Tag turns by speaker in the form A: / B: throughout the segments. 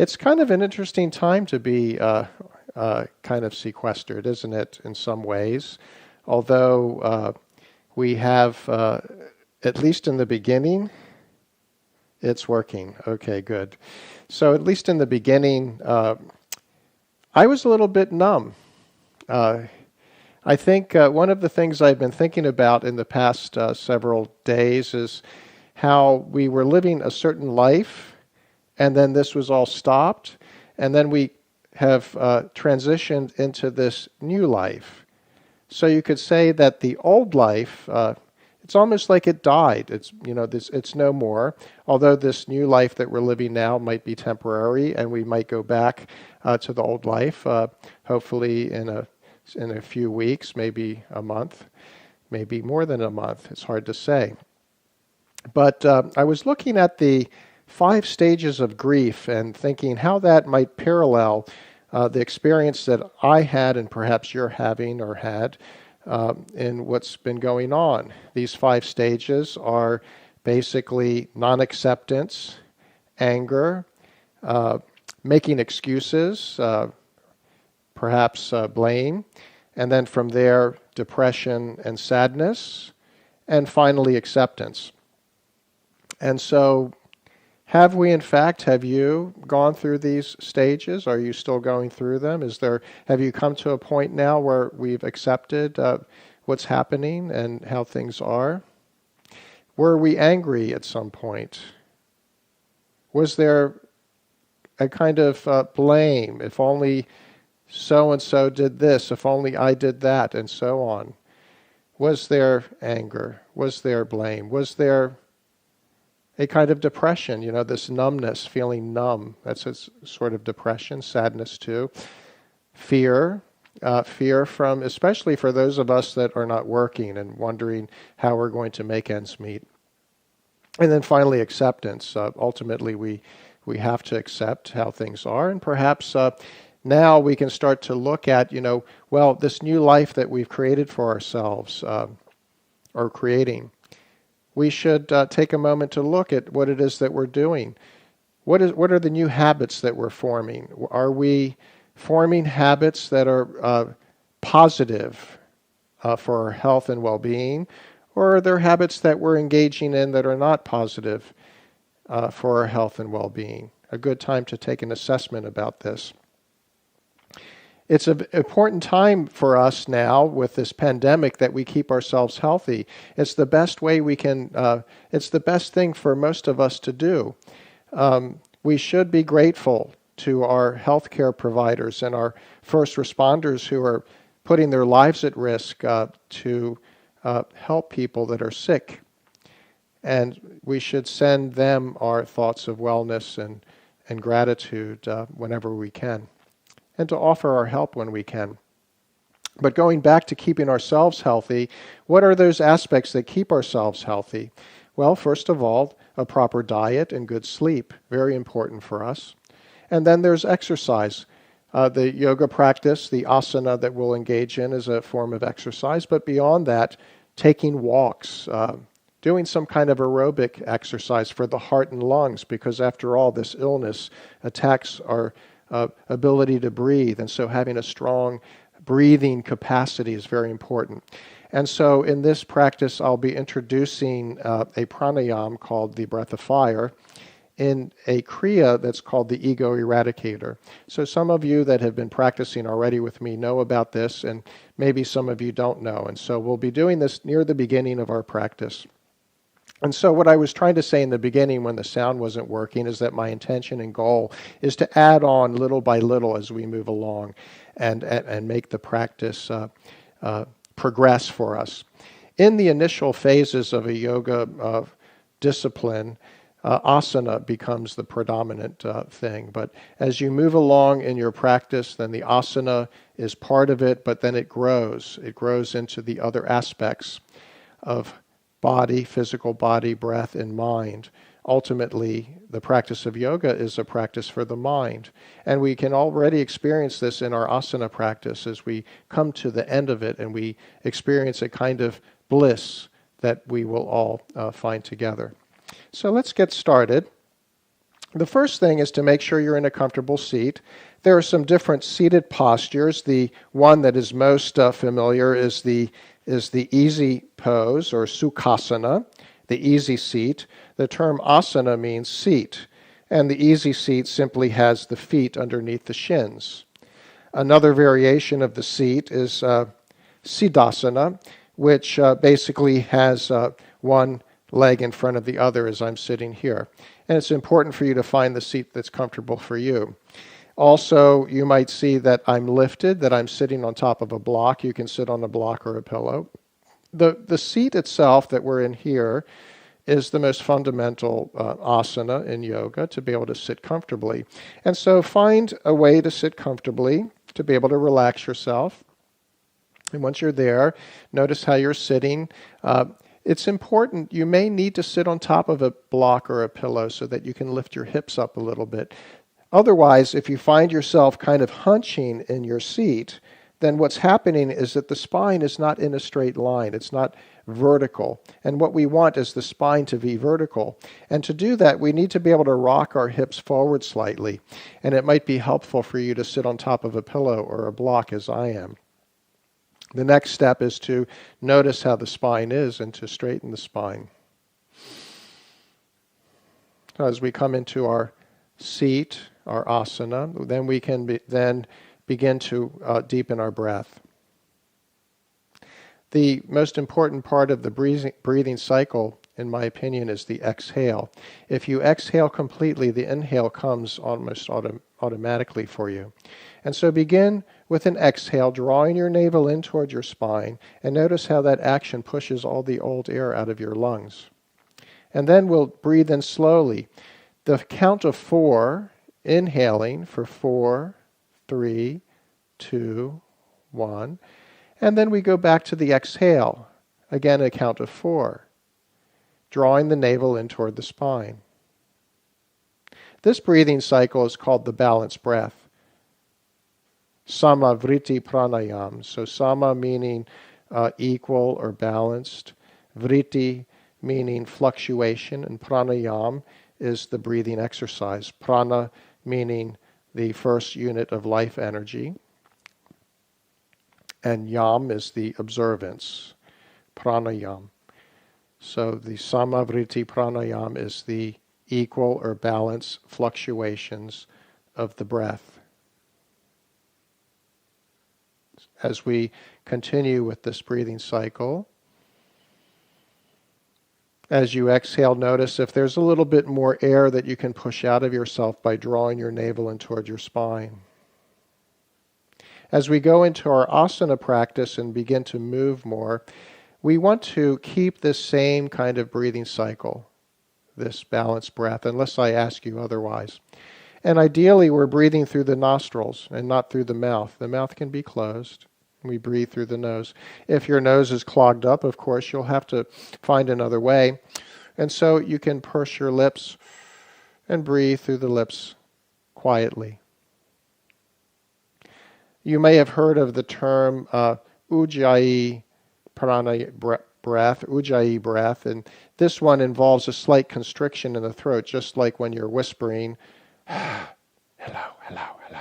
A: It's kind of an interesting time to be kind of sequestered, isn't it, in some ways? Although we have, at least in the beginning, it's working. Okay, good. So at least in the beginning, I was a little bit numb. Uh, I think one of the things I've been thinking about in the past several days is how we were living a certain life, and then this was all stopped, and then we have transitioned into this new life. So you could say that the old life, it's almost like it died. It's no more. Although this new life that we're living now might be temporary, and we might go back to the old life, hopefully in a few weeks, maybe a month, maybe more than a month. It's hard to say. But I was looking at the 5 stages of grief and thinking how that might parallel the experience that I had and perhaps you're having or had in what's been going on. These 5 stages are basically non-acceptance, anger, making excuses, perhaps blame, and then from there, depression and sadness, and finally acceptance. And so, have you gone through these stages? Are you still going through them? Have you come to a point now where we've accepted what's happening and how things are? Were we angry at some point? Was there a kind of blame? If only so-and-so did this, if only I did that, and so on. Was there anger? Was there blame? Was there a kind of depression, this numbness, feeling numb? That's a sort of depression, sadness too. Fear, fear from, especially for those of us that are not working and wondering how we're going to make ends meet. And then finally acceptance. Ultimately we have to accept how things are, and perhaps now we can start to look at, this new life that we've created for ourselves, or creating. We should take a moment to look at what it is that we're doing. What are the new habits that we're forming? Are we forming habits that are positive for our health and well-being, or are there habits that we're engaging in that are not positive for our health and well-being? A good time to take an assessment about this. It's an important time for us now with this pandemic that we keep ourselves healthy. It's the best way we can, it's the best thing for most of us to do. We should be grateful to our healthcare providers and our first responders who are putting their lives at risk to help people that are sick. And we should send them our thoughts of wellness and gratitude whenever we can, and to offer our help when we can. But going back to keeping ourselves healthy, what are those aspects that keep ourselves healthy? Well, first of all, a proper diet and good sleep, very important for us. And then there's exercise. The yoga practice, the asana that we'll engage in is a form of exercise, but beyond that, taking walks, doing some kind of aerobic exercise for the heart and lungs, because after all, this illness attacks our ability to breathe, and so having a strong breathing capacity is very important. And so in this practice, I'll be introducing a pranayama called the breath of fire in a kriya that's called the ego eradicator. So some of you that have been practicing already with me know about this, and maybe some of you don't know. And so we'll be doing this near the beginning of our practice. And so what I was trying to say in the beginning when the sound wasn't working is that my intention and goal is to add on little by little as we move along and make the practice progress for us. In the initial phases of a yoga discipline, asana becomes the predominant thing. But as you move along in your practice, then the asana is part of it, but then it grows. It grows into the other aspects of body, physical body, breath, and mind. Ultimately, the practice of yoga is a practice for the mind. And we can already experience this in our asana practice as we come to the end of it and we experience a kind of bliss that we will all find together. So let's get started. The first thing is to make sure you're in a comfortable seat. There are some different seated postures. The one that is most familiar is the easy pose, or sukhasana, the easy seat. The term asana means seat, and the easy seat simply has the feet underneath the shins. Another variation of the seat is siddhasana, which basically has one leg in front of the other as I'm sitting here. And it's important for you to find the seat that's comfortable for you. Also, you might see that I'm lifted, that I'm sitting on top of a block. You can sit on a block or a pillow. The seat itself that we're in here is the most fundamental asana in yoga, to be able to sit comfortably. And so find a way to sit comfortably, to be able to relax yourself. And once you're there, notice how you're sitting. It's important, you may need to sit on top of a block or a pillow so that you can lift your hips up a little bit. Otherwise, if you find yourself kind of hunching in your seat, then what's happening is that the spine is not in a straight line. It's not vertical. And what we want is the spine to be vertical. And to do that, we need to be able to rock our hips forward slightly. And it might be helpful for you to sit on top of a pillow or a block as I am. The next step is to notice how the spine is and to straighten the spine. So as we come into our seat, our asana, then we can begin to deepen our breath. The most important part of the breathing cycle, in my opinion, is the exhale. If you exhale completely, the inhale comes almost automatically for you. And so begin with an exhale, drawing your navel in toward your spine, and notice how that action pushes all the old air out of your lungs. And then we'll breathe in slowly. The count of 4, inhaling for 4, 3, 2, 1. And then we go back to the exhale. Again, a count of 4, drawing the navel in toward the spine. This breathing cycle is called the balanced breath. Sama vritti pranayam. So sama meaning equal or balanced. Vritti meaning fluctuation. And pranayam is the breathing exercise. Prana meaning the first unit of life energy. And yam is the observance. Pranayam. So the sama vritti pranayam is the equal or balanced fluctuations of the breath. As we continue with this breathing cycle, as you exhale, notice if there's a little bit more air that you can push out of yourself by drawing your navel in toward your spine. As we go into our asana practice and begin to move more, we want to keep this same kind of breathing cycle, this balanced breath, unless I ask you otherwise. And ideally, we're breathing through the nostrils and not through the mouth. The mouth can be closed. We breathe through the nose. If your nose is clogged up, of course, you'll have to find another way. And so you can purse your lips and breathe through the lips quietly. You may have heard of the term Ujjayi prana breath, Ujjayi breath, and this one involves a slight constriction in the throat, just like when you're whispering, hello, hello, hello.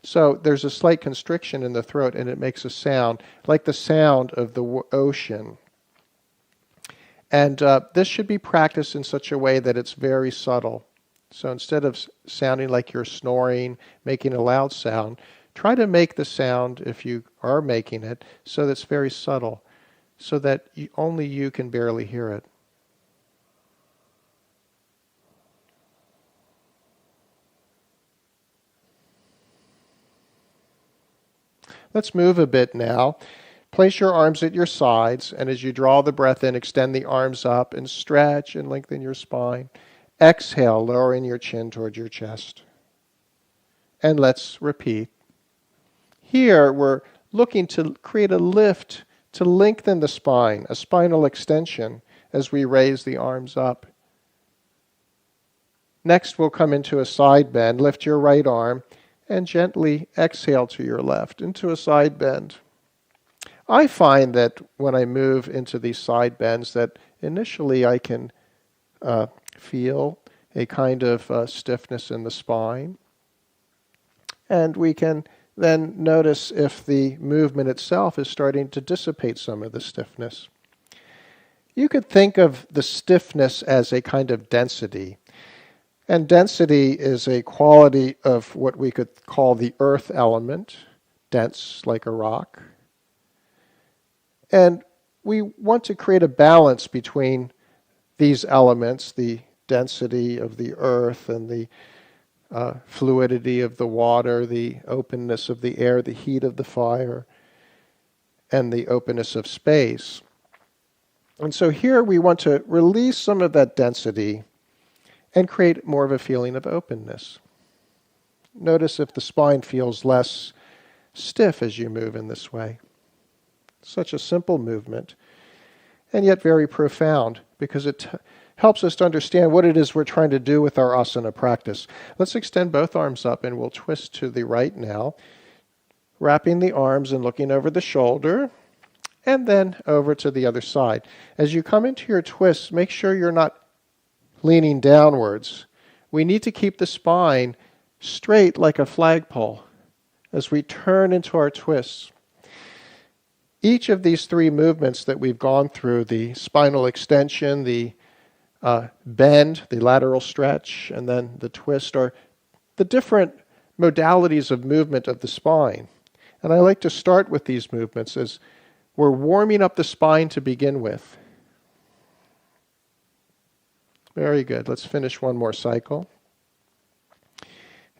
A: So there's a slight constriction in the throat, and it makes a sound like the sound of the ocean. And this should be practiced in such a way that it's very subtle. So instead of sounding like you're snoring, making a loud sound, try to make the sound, if you are making it, so that it's very subtle, so that only you can barely hear it. Let's move a bit now. Place your arms at your sides, and as you draw the breath in, extend the arms up and stretch and lengthen your spine. Exhale, lowering your chin toward your chest. And let's repeat. Here, we're looking to create a lift, to lengthen the spine, a spinal extension, as we raise the arms up. Next, we'll come into a side bend. Lift your right arm and gently exhale to your left into a side bend. I find that when I move into these side bends that initially I can feel a kind of stiffness in the spine. And we can then notice if the movement itself is starting to dissipate some of the stiffness. You could think of the stiffness as a kind of density. And density is a quality of what we could call the earth element, dense like a rock. And we want to create a balance between these elements, the density of the earth and the fluidity of the water, the openness of the air, the heat of the fire, and the openness of space. And so here we want to release some of that density and create more of a feeling of openness. Notice if the spine feels less stiff as you move in this way. Such a simple movement, and yet very profound, because it helps us to understand what it is we're trying to do with our asana practice. Let's extend both arms up, and we'll twist to the right now, wrapping the arms and looking over the shoulder, and then over to the other side. As you come into your twist, make sure you're not leaning downwards. We need to keep the spine straight like a flagpole as we turn into our twists. Each of these three movements that we've gone through, the spinal extension, the bend, the lateral stretch, and then the twist, are the different modalities of movement of the spine. And I like to start with these movements as we're warming up the spine to begin with. Very good. Let's finish one more cycle.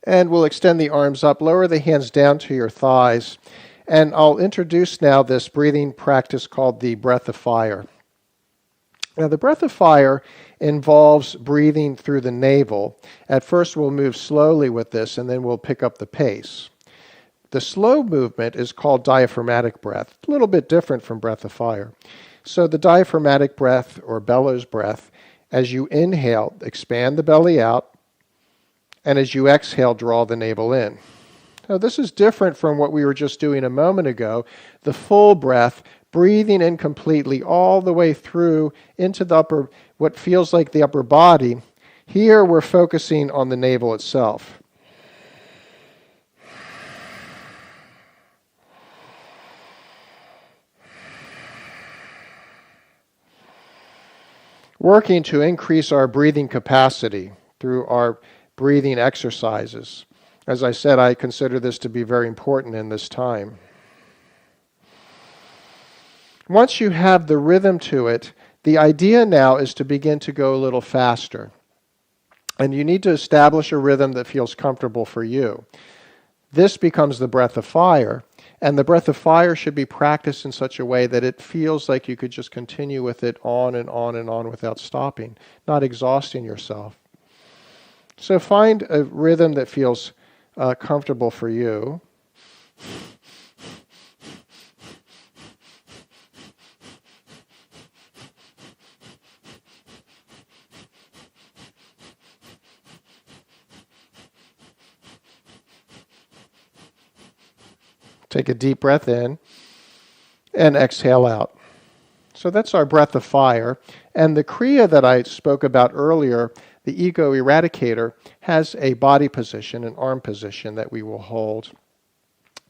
A: And we'll extend the arms up, lower the hands down to your thighs. And I'll introduce now this breathing practice called the breath of fire. Now, the breath of fire involves breathing through the navel. At first, we'll move slowly with this, and then we'll pick up the pace. The slow movement is called diaphragmatic breath, a little bit different from breath of fire. So the diaphragmatic breath, or bellows breath, as you inhale, expand the belly out, and as you exhale, draw the navel in. Now, this is different from what we were just doing a moment ago, the full breath, breathing in completely all the way through into the upper, what feels like the upper body. Here we're focusing on the navel itself. Working to increase our breathing capacity through our breathing exercises. As I said, I consider this to be very important in this time. Once you have the rhythm to it, the idea now is to begin to go a little faster. And you need to establish a rhythm that feels comfortable for you. This becomes the breath of fire. And the breath of fire should be practiced in such a way that it feels like you could just continue with it on and on and on without stopping, not exhausting yourself. So find a rhythm that feels comfortable for you. Take a deep breath in and exhale out. So that's our breath of fire. And the Kriya that I spoke about earlier, the ego eradicator, has a body position, an arm position that we will hold.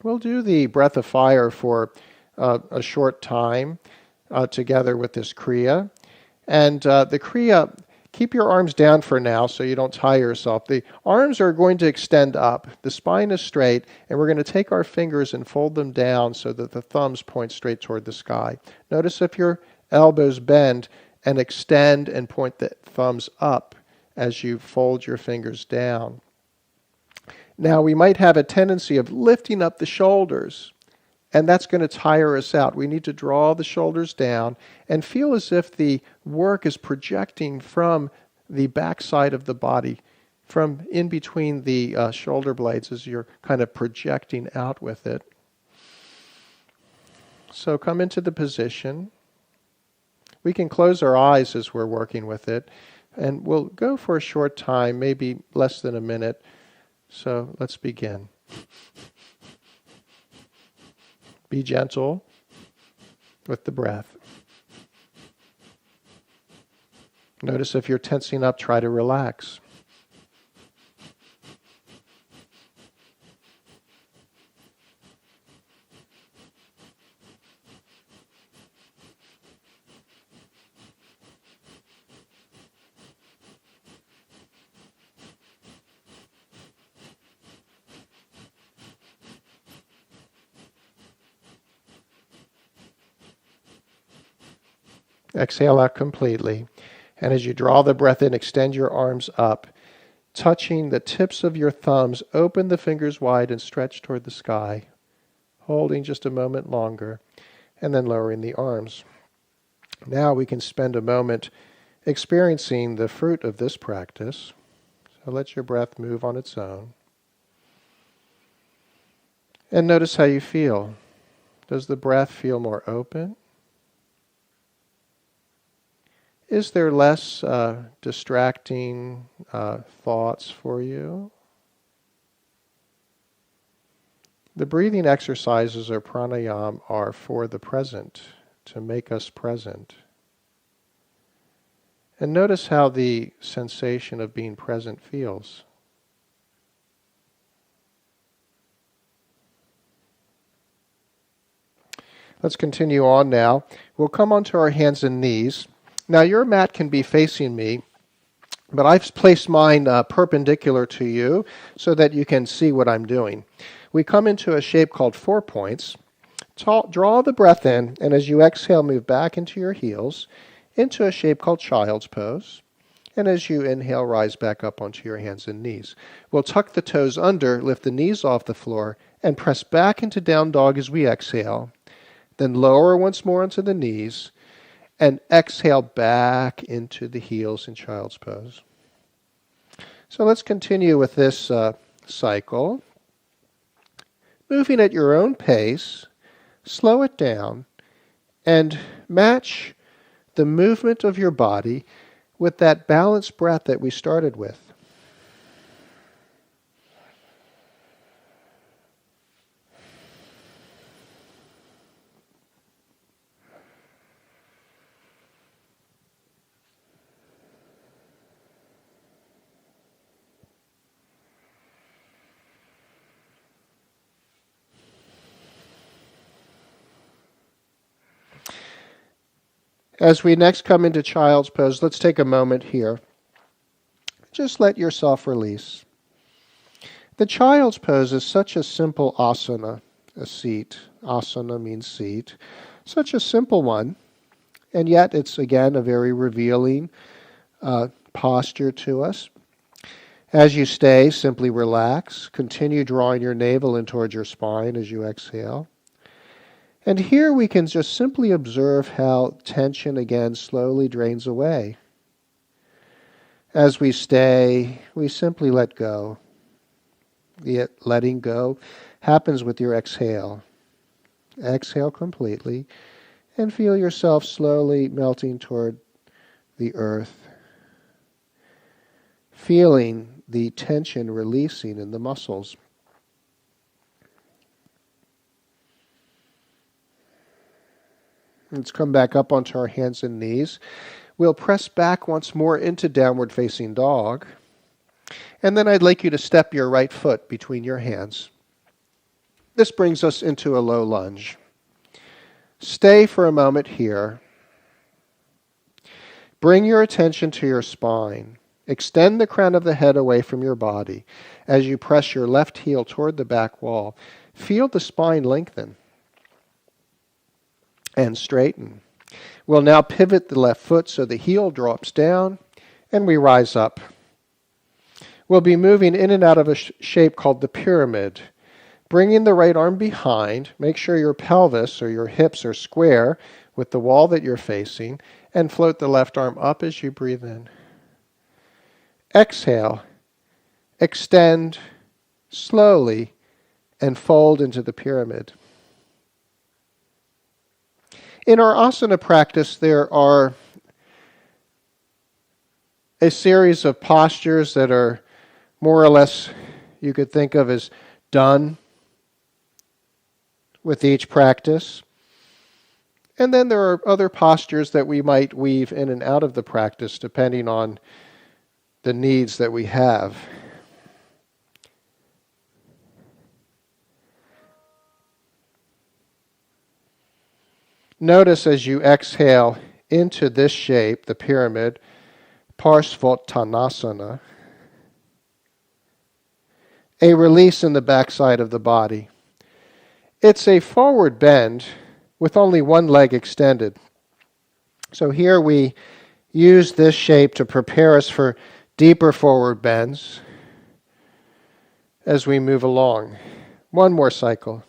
A: We'll do the breath of fire for a short time together with this Kriya. And the Kriya, keep your arms down for now so you don't tire yourself. The arms are going to extend up. The spine is straight, and we're going to take our fingers and fold them down so that the thumbs point straight toward the sky. Notice if your elbows bend and extend and point the thumbs up as you fold your fingers down. Now, we might have a tendency of lifting up the shoulders, and that's going to tire us out. We need to draw the shoulders down and feel as if the work is projecting from the backside of the body, from in between the shoulder blades as you're kind of projecting out with it. So come into the position. We can close our eyes as we're working with it, and we'll go for a short time, maybe less than a minute. So let's begin. Be gentle with the breath. Notice if you're tensing up, try to relax. Exhale out completely. And as you draw the breath in, extend your arms up, touching the tips of your thumbs. Open the fingers wide and stretch toward the sky, holding just a moment longer, and then lowering the arms. Now we can spend a moment experiencing the fruit of this practice. So let your breath move on its own. And notice how you feel. Does the breath feel more open? Is there less distracting thoughts for you? The breathing exercises or pranayama are for the present, to make us present. And notice how the sensation of being present feels. Let's continue on now. We'll come onto our hands and knees. Now your mat can be facing me, but I've placed mine perpendicular to you so that you can see what I'm doing. We come into a shape called 4 points. Draw the breath in, and as you exhale, move back into your heels, into a shape called child's pose. And as you inhale, rise back up onto your hands and knees. We'll tuck the toes under, lift the knees off the floor, and press back into down dog as we exhale. Then lower once more onto the knees, and exhale back into the heels in child's pose. So let's continue with this cycle. Moving at your own pace, slow it down, and match the movement of your body with that balanced breath that we started with. As we next come into child's pose, let's take a moment here. Just let yourself release. The child's pose is such a simple asana, a seat. Asana means seat. Such a simple one, and yet it's again a very revealing posture to us. As you stay, simply relax. Continue drawing your navel in towards your spine as you exhale. And here we can just simply observe how tension again slowly drains away. As we stay, we simply let go. The letting go happens with your exhale. Exhale completely and feel yourself slowly melting toward the earth. Feeling the tension releasing in the muscles. Let's come back up onto our hands and knees. We'll press back once more into downward facing dog. And then I'd like you to step your right foot between your hands. This brings us into a low lunge. Stay for a moment here. Bring your attention to your spine. Extend the crown of the head away from your body. As you press your left heel toward the back wall, feel the spine lengthen and straighten. We'll now pivot the left foot so the heel drops down and we rise up. We'll be moving in and out of a shape called the pyramid. Bringing the right arm behind, make sure your pelvis or your hips are square with the wall that you're facing, and float the left arm up as you breathe in. Exhale, extend slowly, and fold into the pyramid. In our asana practice, there are a series of postures that are more or less you could think of as done with each practice. And then there are other postures that we might weave in and out of the practice depending on the needs that we have. Notice as you exhale into this shape, the pyramid, Parsvottanasana, a release in the backside of the body. It's a forward bend with only one leg extended. So here we use this shape to prepare us for deeper forward bends as we move along. One more cycle.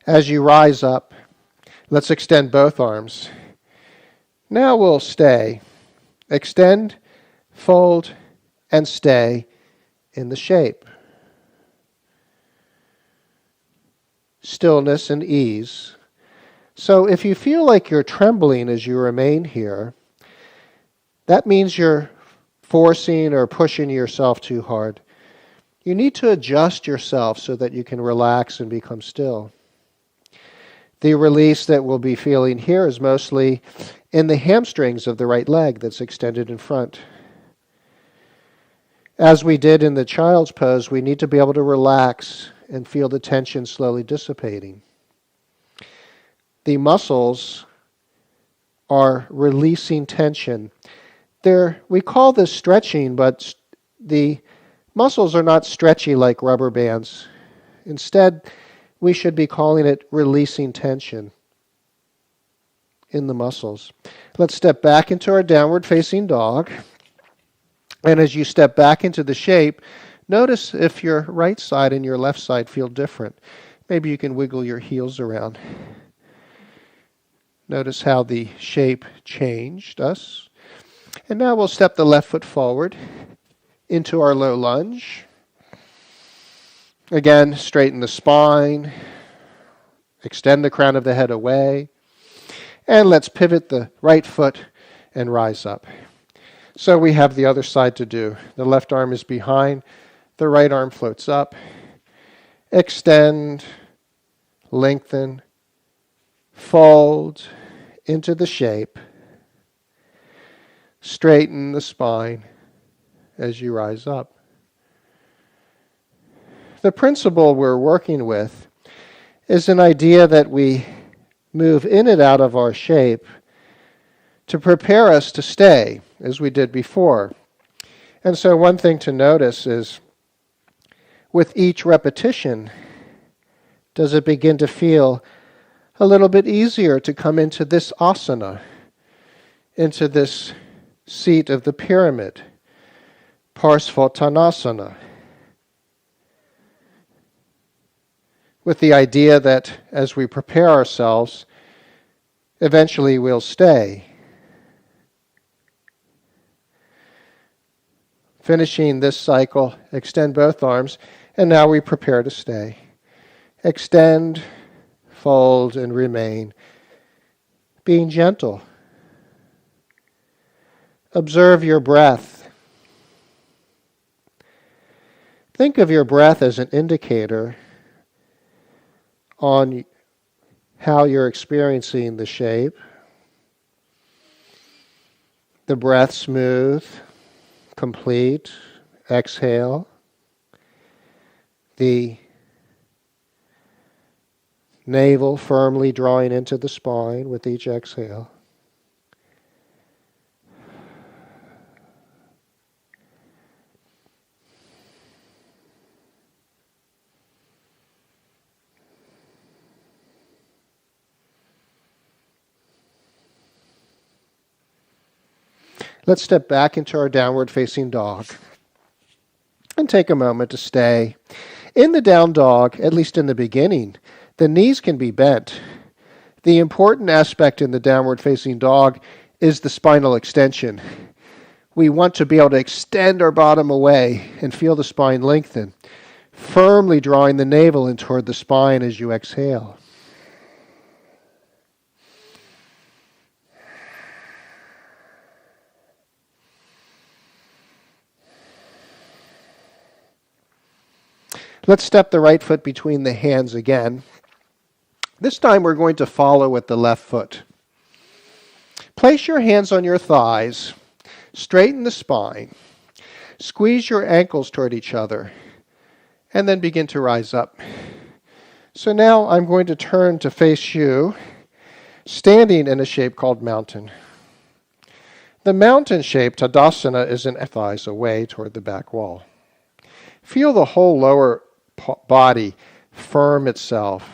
A: As you rise up, let's extend both arms. Now we'll stay. Extend, fold, and stay in the shape. Stillness and ease. So if you feel like you're trembling as you remain here, that means you're forcing or pushing yourself too hard. You need to adjust yourself so that you can relax and become still. The release that we'll be feeling here is mostly in the hamstrings of the right leg that's extended in front. As we did in the child's pose, we need to be able to relax and feel the tension slowly dissipating. The muscles are releasing tension. We call this stretching, but the muscles are not stretchy like rubber bands. Instead, we should be calling it releasing tension in the muscles. Let's step back into our downward facing dog. And as you step back into the shape, notice if your right side and your left side feel different. Maybe you can wiggle your heels around. Notice how the shape changed us. And now we'll step the left foot forward into our low lunge. Again, straighten the spine. Extend the crown of the head away. And let's pivot the right foot and rise up. So we have the other side to do. The left arm is behind. The right arm floats up. Extend, lengthen, fold into the shape. Straighten the spine as you rise up. The principle we're working with is an idea that we move in and out of our shape to prepare us to stay, as we did before. And so one thing to notice is, with each repetition, does it begin to feel a little bit easier to come into this asana, into this seat of the pyramid, Parsvottanasana, with the idea that as we prepare ourselves, eventually we'll stay. Finishing this cycle, extend both arms, and now we prepare to stay. Extend, fold, and remain, being gentle. Observe your breath. Think of your breath as an indicator on how you're experiencing the shape. The breath smooth, complete, exhale. The navel firmly drawing into the spine with each exhale. Let's step back into our downward facing dog and take a moment to stay. In the down dog, at least in the beginning, the knees can be bent. The important aspect in the downward facing dog is the spinal extension. We want to be able to extend our bottom away and feel the spine lengthen, firmly drawing the navel in toward the spine as you exhale. Let's step the right foot between the hands again. This time we're going to follow with the left foot. Place your hands on your thighs, straighten the spine, squeeze your ankles toward each other, and then begin to rise up. So now I'm going to turn to face you, standing in a shape called mountain. The mountain shape, Tadasana, is an thighs away toward the back wall. Feel the whole lower body firm itself.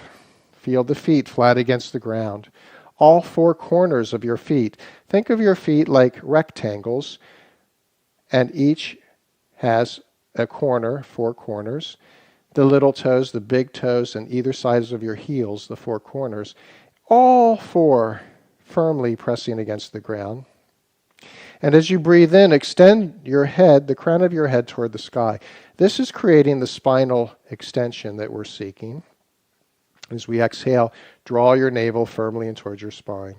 A: Feel the feet flat against the ground. all four corners of your feet. Think of your feet like rectangles, and each has a corner, four corners. The little toes, the big toes, and either sides of your heels, the four corners, all four firmly pressing against the ground. And as you breathe in, extend your head, the crown of your head, toward the sky. This is creating the spinal extension that we're seeking. As we exhale, draw your navel firmly in towards your spine.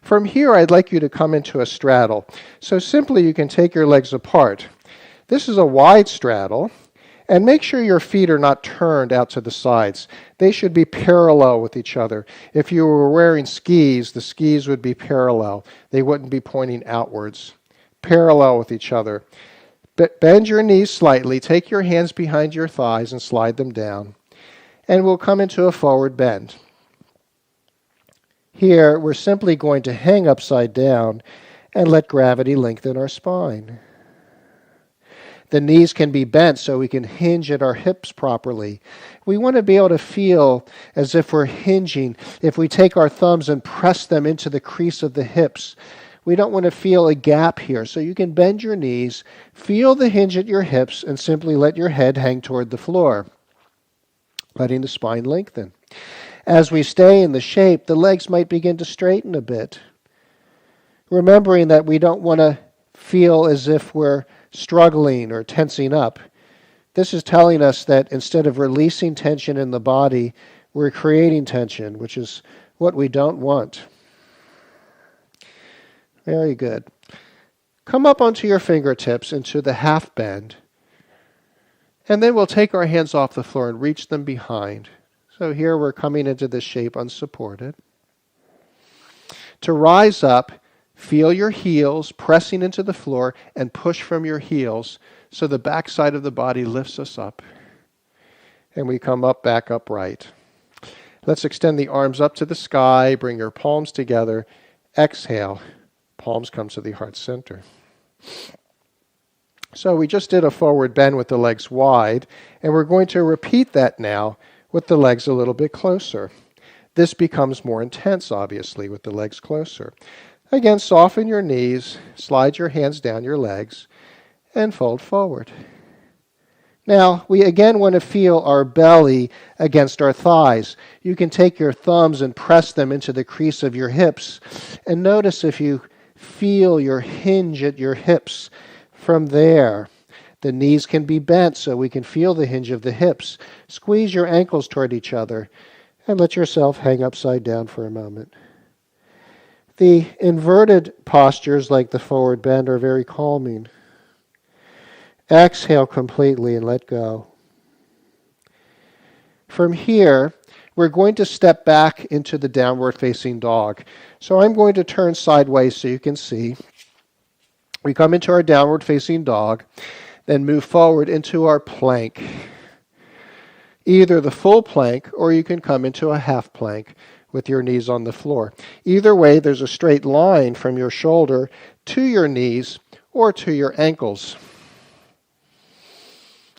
A: From here, I'd like you to come into a straddle. So simply, you can take your legs apart. This is a wide straddle. And make sure your feet are not turned out to the sides. They should be parallel with each other. If you were wearing skis, the skis would be parallel. They wouldn't be pointing outwards. Parallel with each other. Bend your knees slightly. Take your hands behind your thighs and slide them down. And we'll come into a forward bend. Here, we're simply going to hang upside down and let gravity lengthen our spine. The knees can be bent so we can hinge at our hips properly. We want to be able to feel as if we're hinging. If we take our thumbs and press them into the crease of the hips, we don't want to feel a gap here. So you can bend your knees, feel the hinge at your hips, and simply let your head hang toward the floor, letting the spine lengthen. As we stay in the shape, the legs might begin to straighten a bit, remembering that we don't want to feel as if we're struggling or tensing up. This is telling us that instead of releasing tension in the body, we're creating tension, which is what we don't want. Very good. Come up onto your fingertips into the half bend, and then we'll take our hands off the floor and reach them behind. So here we're coming into this shape unsupported. To rise up, feel your heels pressing into the floor and push from your heels so the backside of the body lifts us up. And we come up, back upright. Let's extend the arms up to the sky. Bring your palms together. Exhale. Palms come to the heart center. So we just did a forward bend with the legs wide, and we're going to repeat that now with the legs a little bit closer. This becomes more intense, obviously, with the legs closer. Again, soften your knees, slide your hands down your legs, and fold forward. Now, we again want to feel our belly against our thighs. You can take your thumbs and press them into the crease of your hips, and notice if you feel your hinge at your hips. From there, the knees can be bent so we can feel the hinge of the hips. Squeeze your ankles toward each other, and let yourself hang upside down for a moment. The inverted postures, like the forward bend, are very calming. Exhale completely and let go. From here, we're going to step back into the downward facing dog. So I'm going to turn sideways so you can see. We come into our downward facing dog, then move forward into our plank. Either the full plank, or you can come into a half plank with your knees on the floor. Either way, there's a straight line from your shoulder to your knees or to your ankles.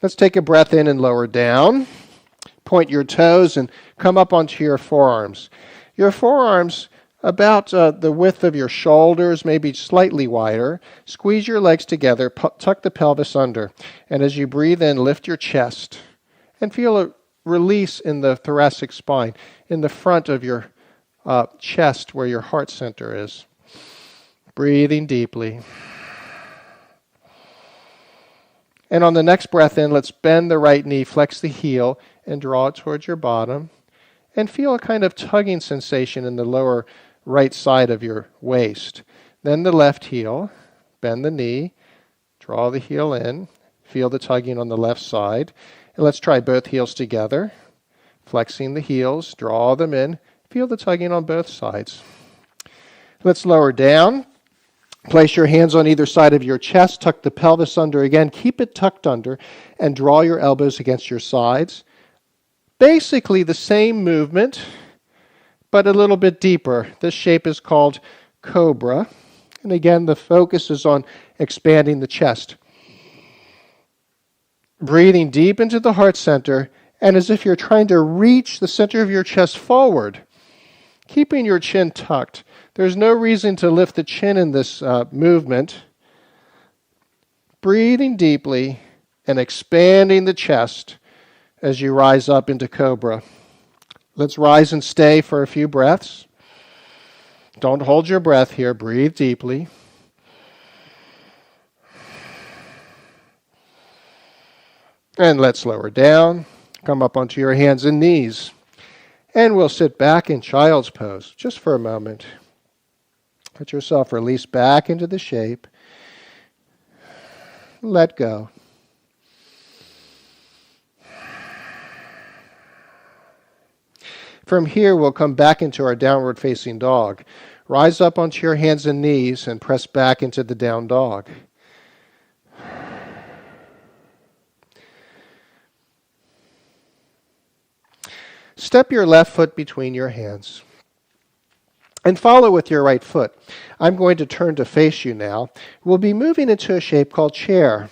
A: Let's take a breath in and lower down. Point your toes and come up onto your forearms. Your forearms about the width of your shoulders, maybe slightly wider. Squeeze your legs together, tuck the pelvis under. And as you breathe in, lift your chest and feel a release in the thoracic spine, in the front of your chest where your heart center is. Breathing deeply. And on the next breath in, let's bend the right knee, flex the heel, and draw it towards your bottom. And feel a kind of tugging sensation in the lower right side of your waist. Then the left heel, bend the knee, draw the heel in, feel the tugging on the left side. And let's try both heels together. Flexing the heels, draw them in, feel the tugging on both sides. Let's lower down. Place your hands on either side of your chest, tuck the pelvis under again, keep it tucked under, and draw your elbows against your sides. Basically the same movement, but a little bit deeper. This shape is called cobra. And again, the focus is on expanding the chest. Breathing deep into the heart center and as if you're trying to reach the center of your chest forward, keeping your chin tucked. There's no reason to lift the chin in this movement. Breathing deeply and expanding the chest as you rise up into cobra. Let's rise and stay for a few breaths. Don't hold your breath here. Breathe deeply. And let's lower down. Come up onto your hands and knees. And we'll sit back in child's pose just for a moment. Let yourself release back into the shape. Let go. From here, we'll come back into our downward facing dog. Rise up onto your hands and knees and press back into the down dog. Step your left foot between your hands and follow with your right foot. I'm going to turn to face you now. We'll be moving into a shape called chair.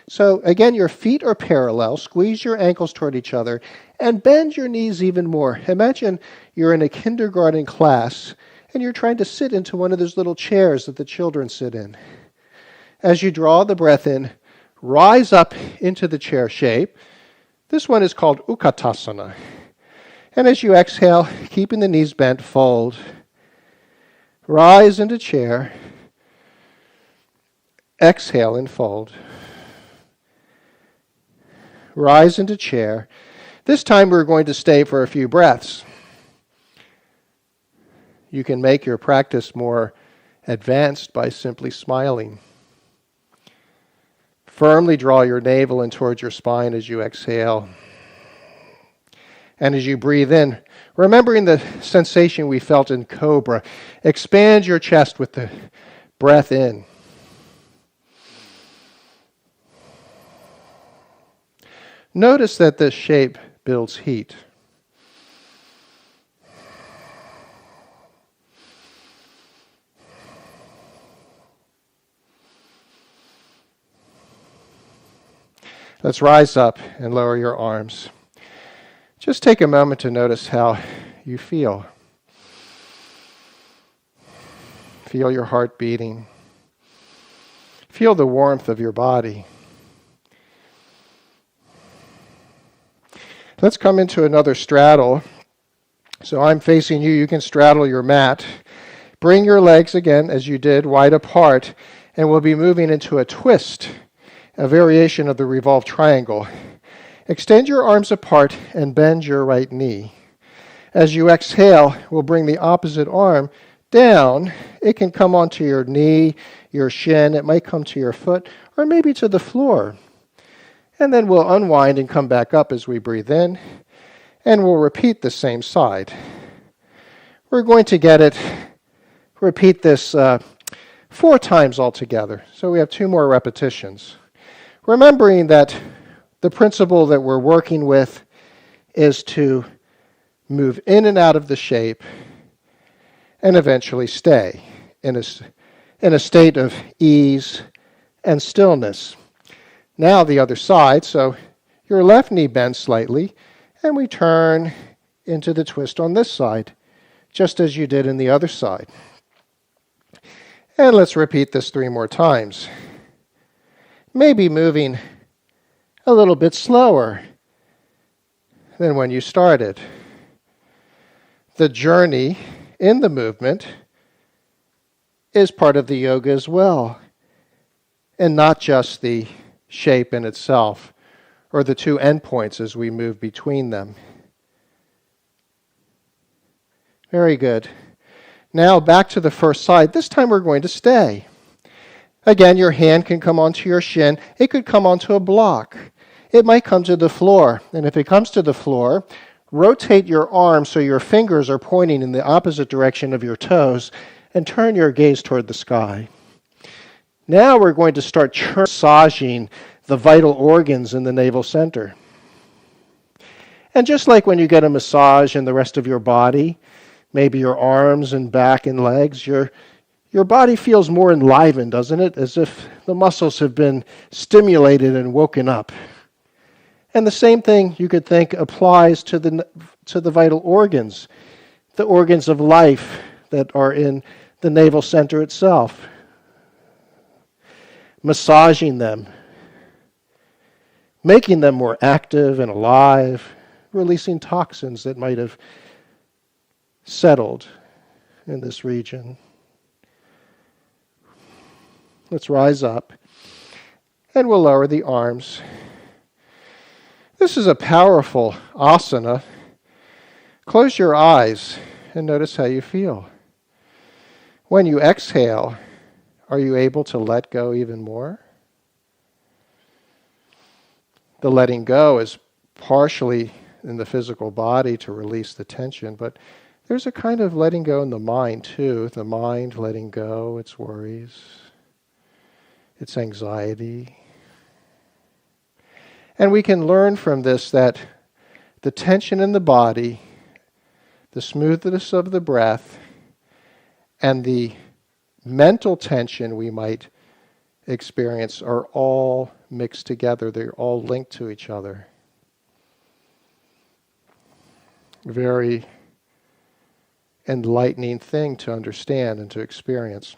A: So again, your feet are parallel. Squeeze your ankles toward each other and bend your knees even more. Imagine you're in a kindergarten class and you're trying to sit into one of those little chairs that the children sit in. As you draw the breath in, rise up into the chair shape. This one is called Utkatasana. And as you exhale, keeping the knees bent, fold. Rise into chair. Exhale and fold. Rise into chair. This time we're going to stay for a few breaths. You can make your practice more advanced by simply smiling. Firmly draw your navel in towards your spine as you exhale. And as you breathe in, remembering the sensation we felt in cobra, expand your chest with the breath in. Notice that this shape builds heat. Let's rise up and lower your arms. Just take a moment to notice how you feel. Feel your heart beating. Feel the warmth of your body. Let's come into another straddle. So I'm facing you. You can straddle your mat. Bring your legs again, as you did, wide apart, and we'll be moving into a twist, a variation of the revolved triangle. Extend your arms apart and bend your right knee. As you exhale, we'll bring the opposite arm down. It can come onto your knee, your shin. It might come to your foot, or maybe to the floor. And then we'll unwind and come back up as we breathe in, and we'll repeat the same side. We're going to repeat this 4 times altogether. So we have 2 more repetitions. Remembering that the principle that we're working with is to move in and out of the shape and eventually stay in a state of ease and stillness. Now the other side, so your left knee bends slightly, and we turn into the twist on this side, just as you did in the other side. And let's repeat this 3 more times. Maybe moving a little bit slower than when you started. The journey in the movement is part of the yoga as well, and not just the shape in itself, or the 2 endpoints as we move between them. Very good. Now back to the first side. This time we're going to stay. Again, your hand can come onto your shin. It could come onto a block. It might come to the floor. And if it comes to the floor, rotate your arm so your fingers are pointing in the opposite direction of your toes, and turn your gaze toward the sky. Now we're going to start massaging the vital organs in the navel center. And just like when you get a massage in the rest of your body, maybe your arms and back and legs, your body feels more enlivened, doesn't it? As if the muscles have been stimulated and woken up. And the same thing you could think applies to the vital organs, the organs of life that are in the navel center itself. Massaging them, making them more active and alive, releasing toxins that might have settled in this region. Let's rise up, and we'll lower the arms. This is a powerful asana. Close your eyes and notice how you feel. When you exhale, are you able to let go even more? The letting go is partially in the physical body to release the tension, but there's a kind of letting go in the mind too. The mind letting go its worries, its anxiety. And we can learn from this that the tension in the body, the smoothness of the breath, and the mental tension we might experience are all mixed together. They're all linked to each other. Very enlightening thing to understand and to experience.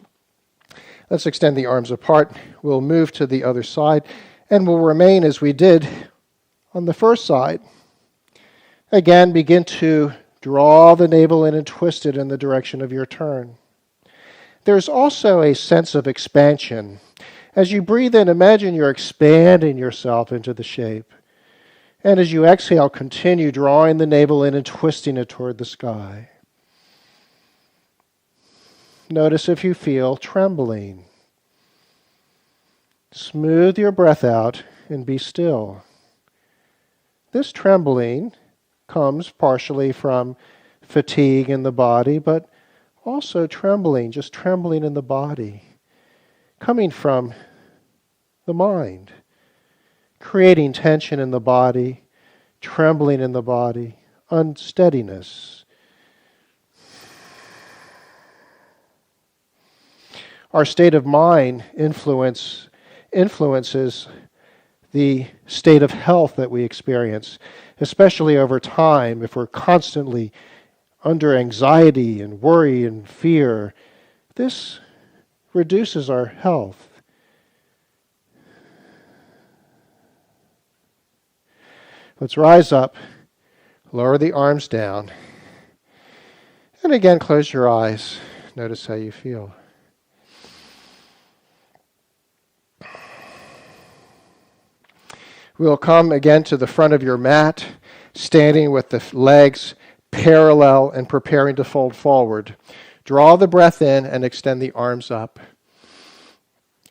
A: Let's extend the arms apart. We'll move to the other side, and we'll remain as we did on the first side. Again, begin to draw the navel in and twist it in the direction of your turn. There's also a sense of expansion. As you breathe in, imagine you're expanding yourself into the shape. And as you exhale, continue drawing the navel in and twisting it toward the sky. Notice if you feel trembling. Smooth your breath out and be still. This trembling comes partially from fatigue in the body, but also trembling, just trembling in the body, coming from the mind, creating tension in the body, trembling in the body, unsteadiness. Our state of mind influences the state of health that we experience, especially over time. If we're constantly under anxiety and worry and fear, this reduces our health. Let's rise up, lower the arms down, and again close your eyes. Notice how you feel. We'll come again to the front of your mat, standing with the legs parallel and preparing to fold forward. Draw the breath in and extend the arms up.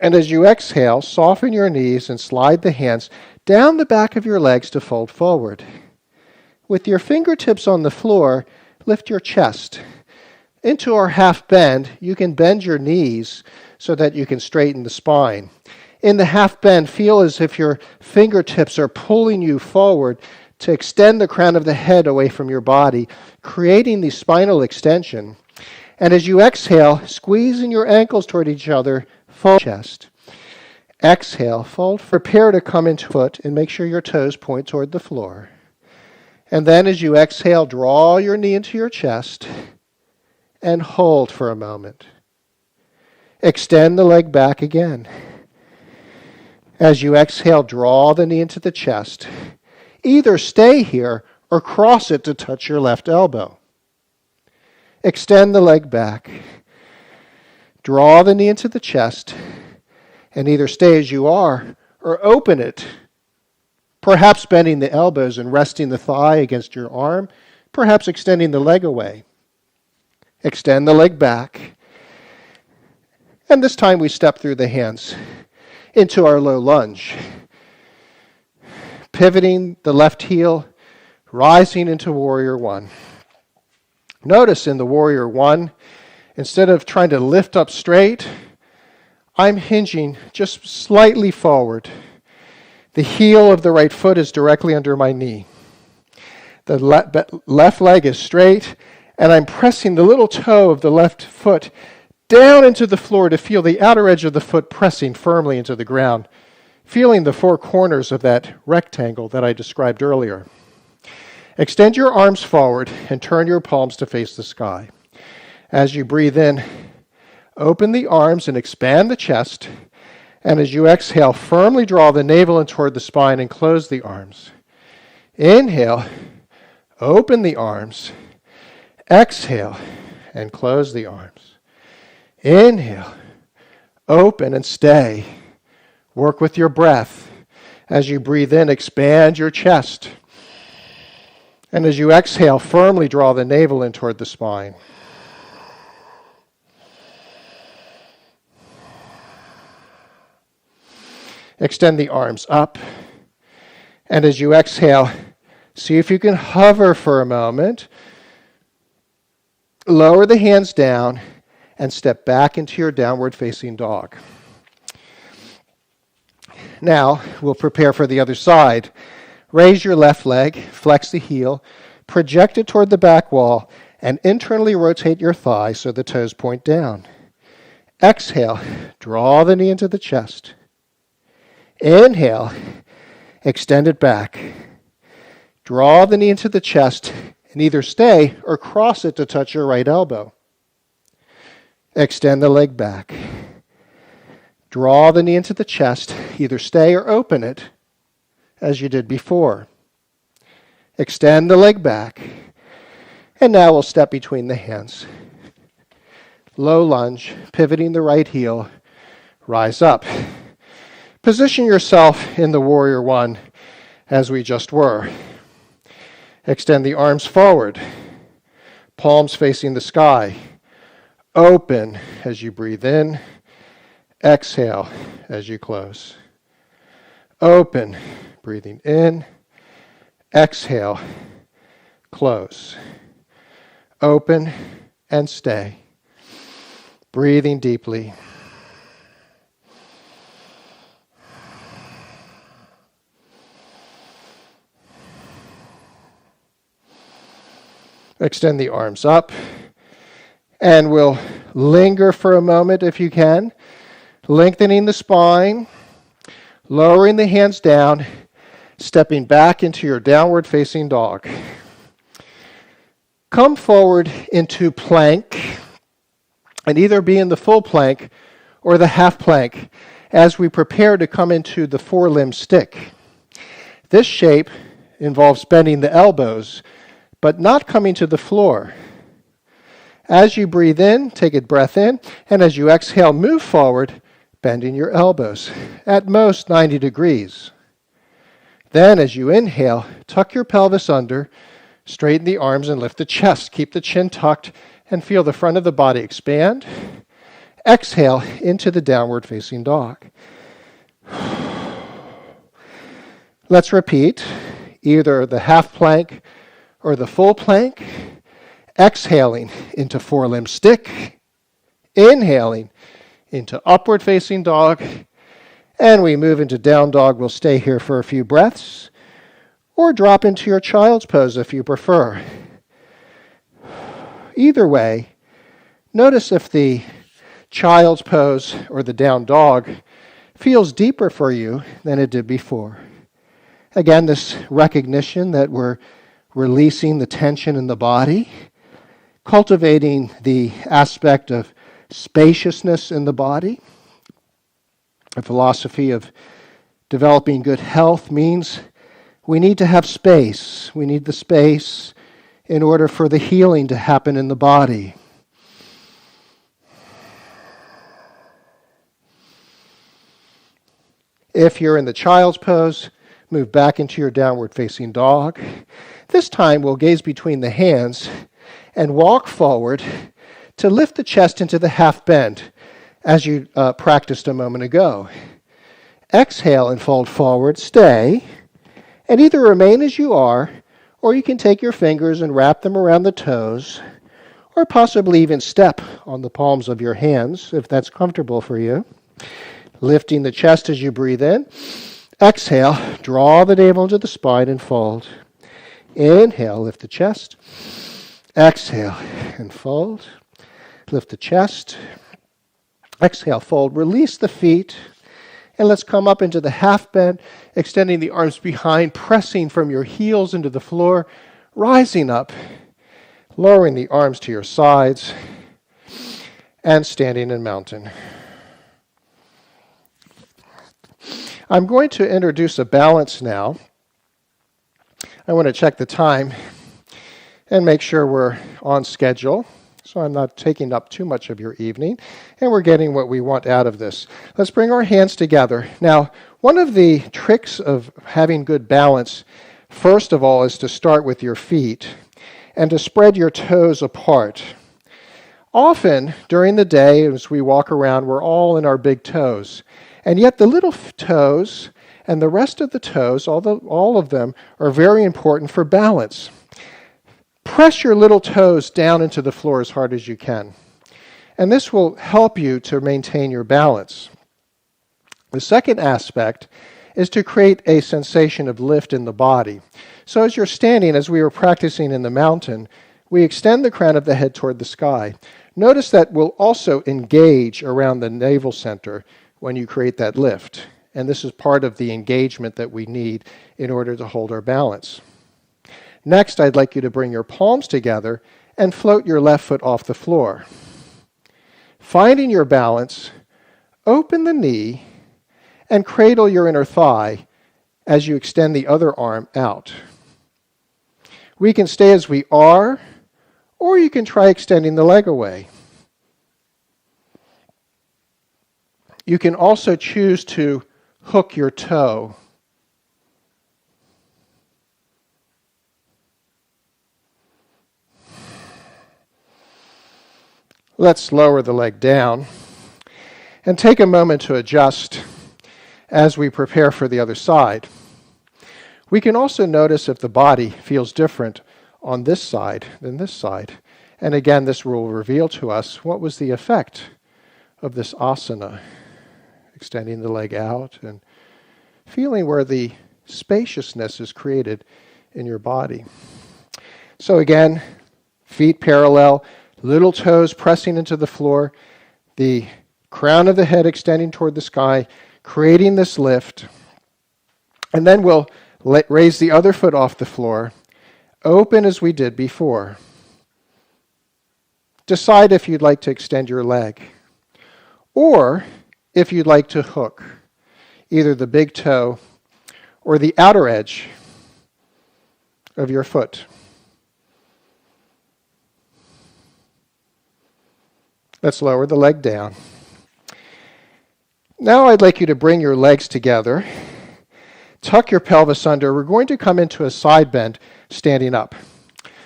A: And as you exhale, soften your knees and slide the hands down the back of your legs to fold forward. With your fingertips on the floor, lift your chest. Into our half bend, you can bend your knees so that you can straighten the spine. In the half bend, feel as if your fingertips are pulling you forward to extend the crown of the head away from your body, creating the spinal extension. And as you exhale, squeezing your ankles toward each other, fold chest. Exhale, fold, prepare to come into foot and make sure your toes point toward the floor. And then as you exhale, draw your knee into your chest and hold for a moment. Extend the leg back again. As you exhale, draw the knee into the chest. Either stay here or cross it to touch your left elbow. Extend the leg back. Draw the knee into the chest and either stay as you are or open it, perhaps bending the elbows and resting the thigh against your arm, perhaps extending the leg away. Extend the leg back. And this time we step through the hands into our low lunge. Pivoting the left heel, rising into Warrior One. Notice in the Warrior One, instead of trying to lift up straight, I'm hinging just slightly forward. The heel of the right foot is directly under my knee. The left leg is straight, and I'm pressing the little toe of the left foot down into the floor to feel the outer edge of the foot pressing firmly into the ground. feeling the four corners of that rectangle that I described earlier. Extend your arms forward and turn your palms to face the sky. As you breathe in, open the arms and expand the chest. And as you exhale, firmly draw the navel in toward the spine and close the arms. Inhale, open the arms. Exhale, and close the arms. Inhale, open and stay. Work with your breath. As you breathe in, expand your chest. And as you exhale, firmly draw the navel in toward the spine. Extend the arms up. And as you exhale, see if you can hover for a moment. Lower the hands down and step back into your downward facing dog. Now, we'll prepare for the other side. Raise your left leg, flex the heel, project it toward the back wall, and internally rotate your thigh so the toes point down. Exhale, draw the knee into the chest. Inhale, extend it back. Draw the knee into the chest and either stay or cross it to touch your right elbow. Extend the leg back. Draw the knee into the chest, either stay or open it as you did before. Extend the leg back. And now we'll step between the hands. Low lunge, pivoting the right heel, rise up. Position yourself in the warrior one as we just were. Extend the arms forward, palms facing the sky. Open as you breathe in. Exhale as you close. Open, breathing in. Exhale, close. Open and stay. Breathing deeply. Extend the arms up, and we'll linger for a moment if you can, lengthening the spine, lowering the hands down, stepping back into your downward facing dog. Come forward into plank, and either be in the full plank or the half plank as we prepare to come into the four-limb stick. This shape involves bending the elbows, but not coming to the floor. As you breathe in, take a breath in, and as you exhale, move forward, bending your elbows, at most 90 degrees. Then, as you inhale, tuck your pelvis under, straighten the arms and lift the chest. Keep the chin tucked and feel the front of the body expand. Exhale into the downward facing dog. Let's repeat either the half plank or the full plank, exhaling into four-limb stick, inhaling into upward facing dog, and we move into down dog. We'll stay here for a few breaths, or drop into your child's pose if you prefer. Either way, notice if the child's pose or the down dog feels deeper for you than it did before. Again, this recognition that we're releasing the tension in the body, cultivating the aspect of spaciousness in the body. A philosophy of developing good health means we need to have space. We need the space in order for the healing to happen in the body. If you're in the child's pose, move back into your downward facing dog. This time we'll gaze between the hands and walk forward to lift the chest into the half bend as you practiced a moment ago. Exhale and fold forward, stay, and either remain as you are, or you can take your fingers and wrap them around the toes, or possibly even step on the palms of your hands if that's comfortable for you. Lifting the chest as you breathe in. Exhale, draw the navel into the spine and fold. Inhale, lift the chest. Exhale and fold. Lift the chest. Exhale, fold. Release the feet And let's come up into the half bend, extending the arms behind, pressing from your heels into the floor, rising up, lowering the arms to your sides, and standing in mountain. I'm going to introduce a balance now. I want to check the time and make sure we're on schedule, so I'm not taking up too much of your evening, and we're getting what we want out of this. Let's bring our hands together. Now, one of the tricks of having good balance, first of all, is to start with your feet and to spread your toes apart. Often, during the day, as we walk around, we're all in our big toes, and yet the little toes and the rest of the toes, all of them, are very important for balance. Press your little toes down into the floor as hard as you can. And this will help you to maintain your balance. The second aspect is to create a sensation of lift in the body. So as you're standing, as we were practicing in the mountain, we extend the crown of the head toward the sky. Notice that we'll also engage around the navel center when you create that lift. And this is part of the engagement that we need in order to hold our balance. Next, I'd like you to bring your palms together and float your left foot off the floor. Finding your balance, open the knee and cradle your inner thigh as you extend the other arm out. We can stay as we are, or you can try extending the leg away. You can also choose to hook your toe. Let's lower the leg down and take a moment to adjust as we prepare for the other side. We can also notice if the body feels different on this side than this side. And again, this will reveal to us what was the effect of this asana, extending the leg out and feeling where the spaciousness is created in your body. So again, feet parallel, little toes pressing into the floor, the crown of the head extending toward the sky, creating this lift. And then we'll raise the other foot off the floor, open as we did before. Decide if you'd like to extend your leg, or if you'd like to hook either the big toe or the outer edge of your foot. Let's lower the leg down. Now I'd like you to bring your legs together. Tuck your pelvis under. We're going to come into a side bend standing up.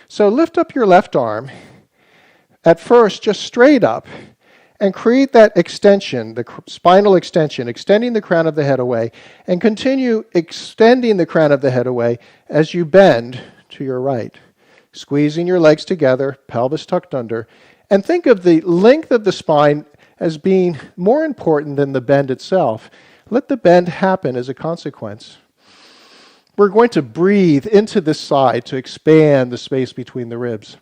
A: So lift up your left arm. At first, just straight up and create that extension, the spinal extension, extending the crown of the head away, and continue extending the crown of the head away as you bend to your right. Squeezing your legs together, pelvis tucked under, and think of the length of the spine as being more important than the bend itself. Let the bend happen as a consequence. We're going to breathe into this side to expand the space between the ribs.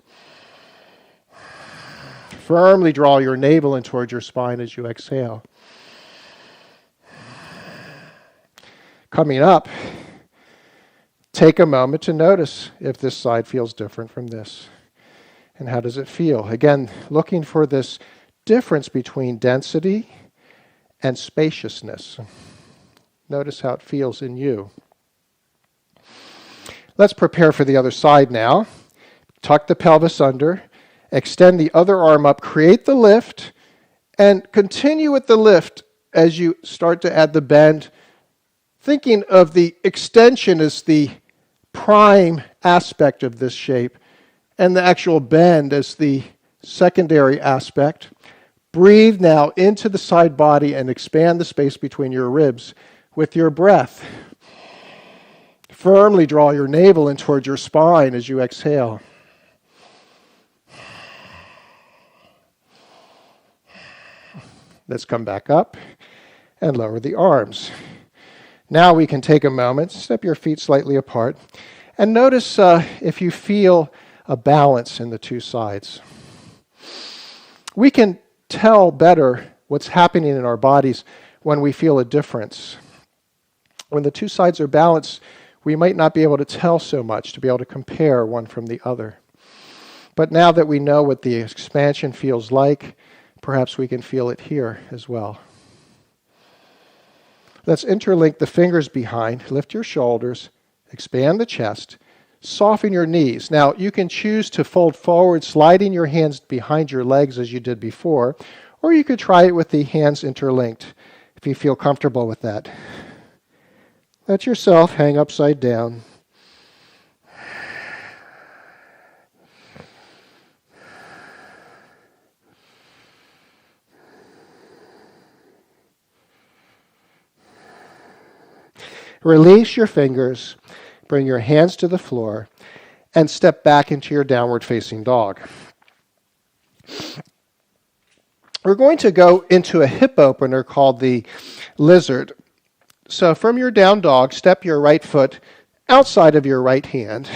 A: Firmly draw your navel in towards your spine as you exhale. Coming up, take a moment to notice if this side feels different from this. And how does it feel? Again, looking for this difference between density and spaciousness. Notice how it feels in you. Let's prepare for the other side now. Tuck the pelvis under. Extend the other arm up. Create the lift. And continue with the lift as you start to add the bend. Thinking of the extension as the prime aspect of this shape, and the actual bend as the secondary aspect. Breathe now into the side body and expand the space between your ribs with your breath. Firmly draw your navel in towards your spine as you exhale. Let's come back up and lower the arms. Now we can take a moment, step your feet slightly apart, and notice if you feel a balance in the two sides. We can tell better what's happening in our bodies when we feel a difference. When the two sides are balanced, we might not be able to tell so much, to be able to compare one from the other. But now that we know what the expansion feels like, perhaps we can feel it here as well. Let's interlink the fingers behind, lift your shoulders, expand the chest, soften your knees. Now, you can choose to fold forward, sliding your hands behind your legs as you did before, or you could try it with the hands interlinked if you feel comfortable with that. Let yourself hang upside down. Release your fingers, bring your hands to the floor, and step back into your downward facing dog. We're going to go into a hip opener called the lizard. So from your down dog, step your right foot outside of your right hand.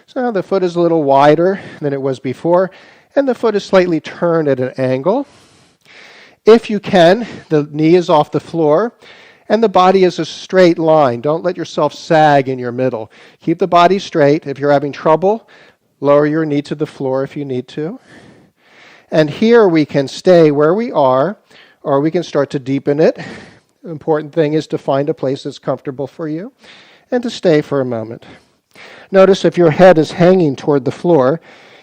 A: So now the foot is a little wider than it was before, and the foot is slightly turned at an angle. If you can, the knee is off the floor, and the body is a straight line. Don't let yourself sag in your middle. Keep the body straight. If you're having trouble, lower your knee to the floor if you need to. And here we can stay where we are, or we can start to deepen it. The important thing is to find a place that's comfortable for you and to stay for a moment. Notice if your head is hanging toward the floor,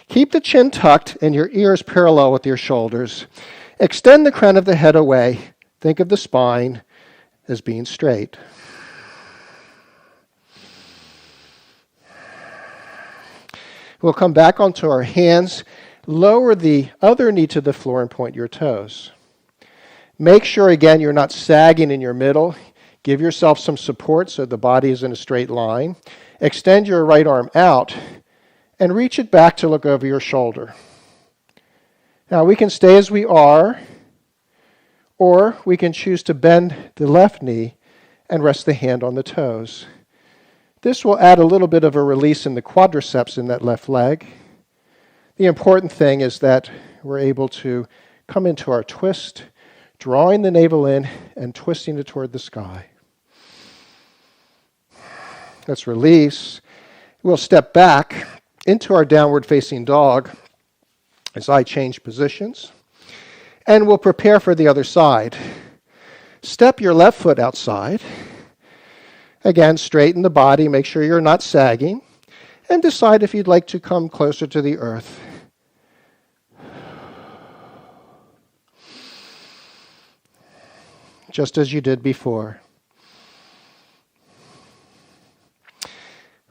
A: keep the chin tucked and your ears parallel with your shoulders. Extend the crown of the head away. Think of the spine as being straight. We'll come back onto our hands. Lower the other knee to the floor and point your toes. Make sure, again, you're not sagging in your middle. Give yourself some support so the body is in a straight line. Extend your right arm out and reach it back to look over your shoulder. Now, we can stay as we are, or we can choose to bend the left knee and rest the hand on the toes. This will add a little bit of a release in the quadriceps in that left leg. The important thing is that we're able to come into our twist, drawing the navel in and twisting it toward the sky. Let's release. We'll step back into our downward facing dog as I change positions. And we'll prepare for the other side. Step your left foot outside. Again, straighten the body, make sure you're not sagging, and decide if you'd like to come closer to the earth. Just as you did before.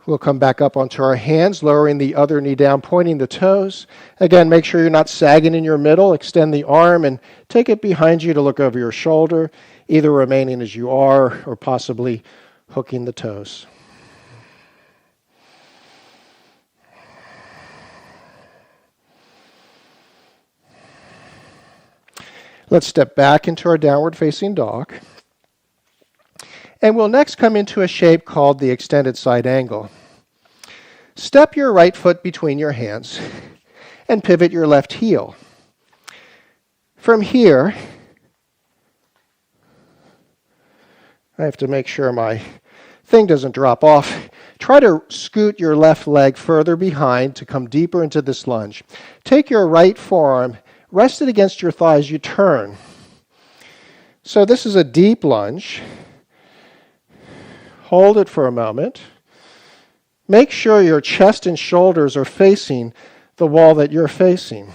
A: We'll come back up onto our hands, lowering the other knee down, pointing the toes. Again, make sure you're not sagging in your middle. Extend the arm and take it behind you to look over your shoulder, either remaining as you are or possibly hooking the toes. Let's step back into our downward facing dog. And we'll next come into a shape called the extended side angle. Step your right foot between your hands and pivot your left heel. From here, I have to make sure my thing doesn't drop off. Try to scoot your left leg further behind to come deeper into this lunge. Take your right forearm, rest it against your thigh as you turn. So this is a deep lunge. Hold it for a moment. Make sure your chest and shoulders are facing the wall that you're facing.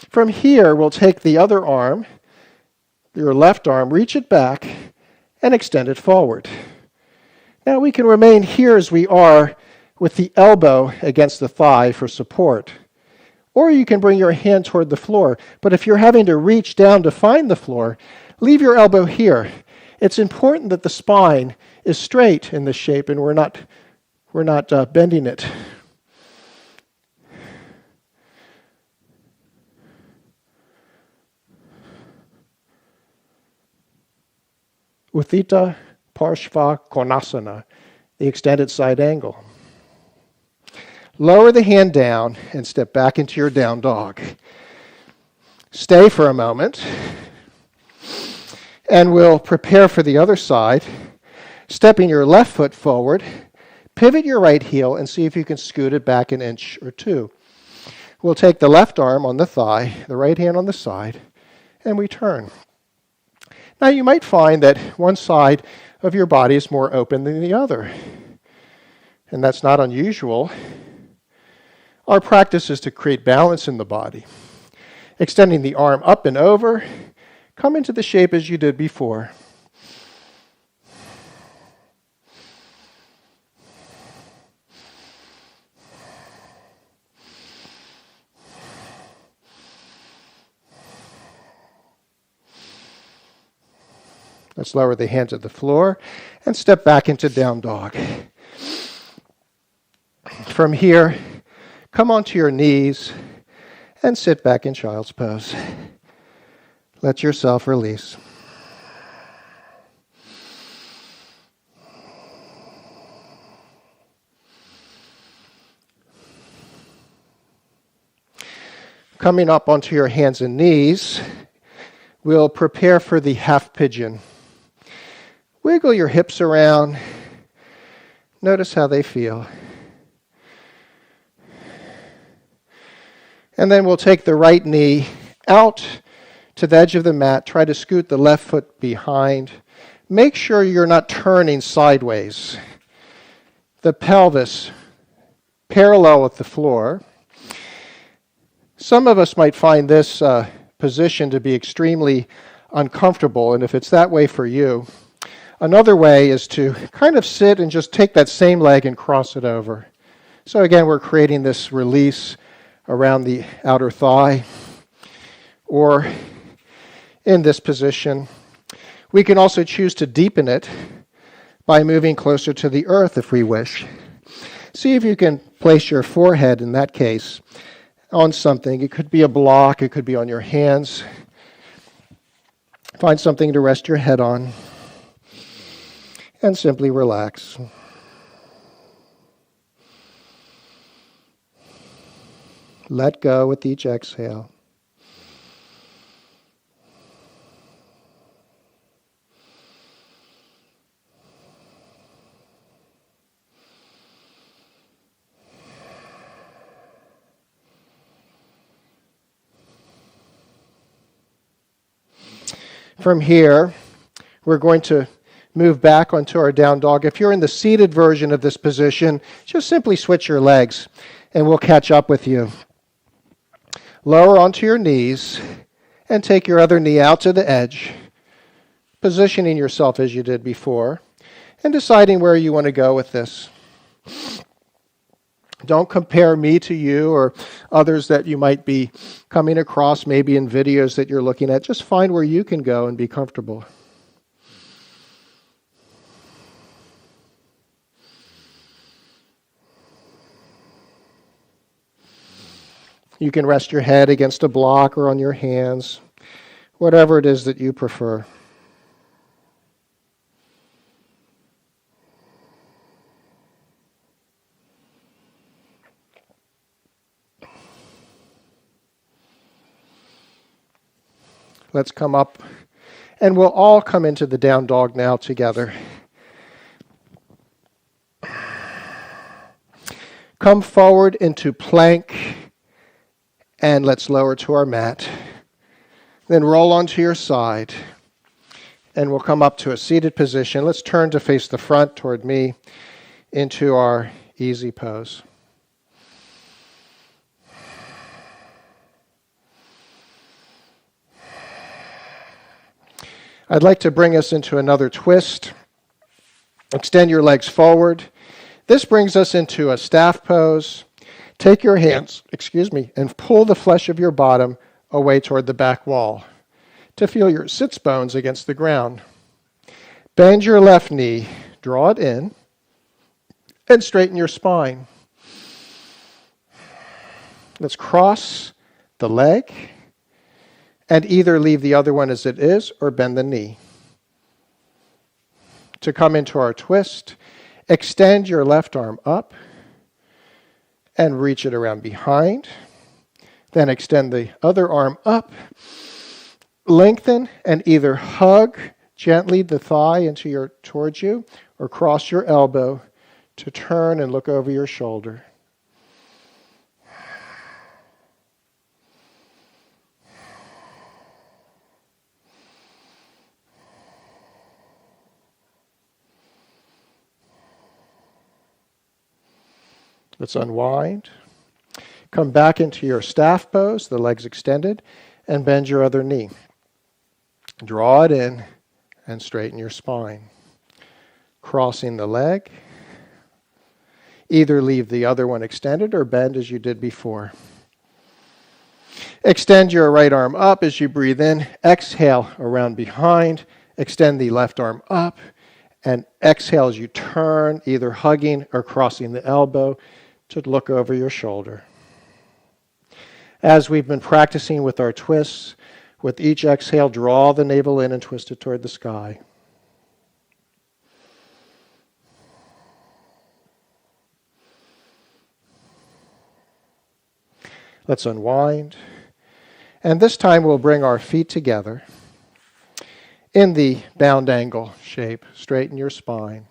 A: From here, we'll take the other arm, your left arm, reach it back, and extend it forward. Now we can remain here as we are with the elbow against the thigh for support. Or you can bring your hand toward the floor. But if you're having to reach down to find the floor, leave your elbow here. It's important that the spine is straight in this shape and we're not bending it. Utthita Parshva Konasana, the extended side angle. Lower the hand down and step back into your down dog. Stay for a moment. And we'll prepare for the other side, stepping your left foot forward, pivot your right heel, and see if you can scoot it back an inch or two. We'll take the left arm on the thigh, the right hand on the side, and we turn. Now you might find that one side of your body is more open than the other, and that's not unusual. Our practice is to create balance in the body. Extending the arm up and over, come into the shape as you did before. Let's lower the hand to the floor and step back into down dog. From here, come onto your knees and sit back in child's pose. Let yourself release. Coming up onto your hands and knees, we'll prepare for the half pigeon. Wiggle your hips around. Notice how they feel. And then we'll take the right knee out to the edge of the mat. Try to scoot the left foot behind. Make sure you're not turning sideways. The pelvis parallel with the floor. Some of us might find this position to be extremely uncomfortable, and if it's that way for you, another way is to kind of sit and just take that same leg and cross it over. So again, we're creating this release around the outer thigh, or in this position. We can also choose to deepen it by moving closer to the earth if we wish. See if you can place your forehead, in that case, on something. It could be a block, it could be on your hands. Find something to rest your head on and simply relax. Let go with each exhale. From here, we're going to move back onto our down dog. If you're in the seated version of this position, just simply switch your legs and we'll catch up with you. Lower onto your knees and take your other knee out to the edge, positioning yourself as you did before and deciding where you want to go with this. Don't compare me to you or others that you might be coming across, maybe in videos that you're looking at. Just find where you can go and be comfortable. You can rest your head against a block or on your hands, whatever it is that you prefer. Let's come up, and we'll all come into the down dog now together. Come forward into plank, and let's lower to our mat. Then roll onto your side, and we'll come up to a seated position. Let's turn to face the front toward me into our easy pose. I'd like to bring us into another twist. Extend your legs forward. This brings us into a staff pose. Take your hands, and pull the flesh of your bottom away toward the back wall to feel your sits bones against the ground. Bend your left knee, draw it in, and straighten your spine. Let's cross the leg and either leave the other one as it is or bend the knee. To come into our twist, extend your left arm up and reach it around behind. Then extend the other arm up, lengthen, and either hug gently the thigh towards you, or cross your elbow to turn and look over your shoulder. Let's unwind. Come back into your staff pose, the legs extended, and bend your other knee. Draw it in and straighten your spine. Crossing the leg. Either leave the other one extended or bend as you did before. Extend your right arm up as you breathe in. Exhale around behind. Extend the left arm up. And exhale as you turn, either hugging or crossing the elbow to look over your shoulder. As we've been practicing with our twists, with each exhale, draw the navel in and twist it toward the sky. Let's unwind. And this time we'll bring our feet together in the bound angle shape. Straighten your spine.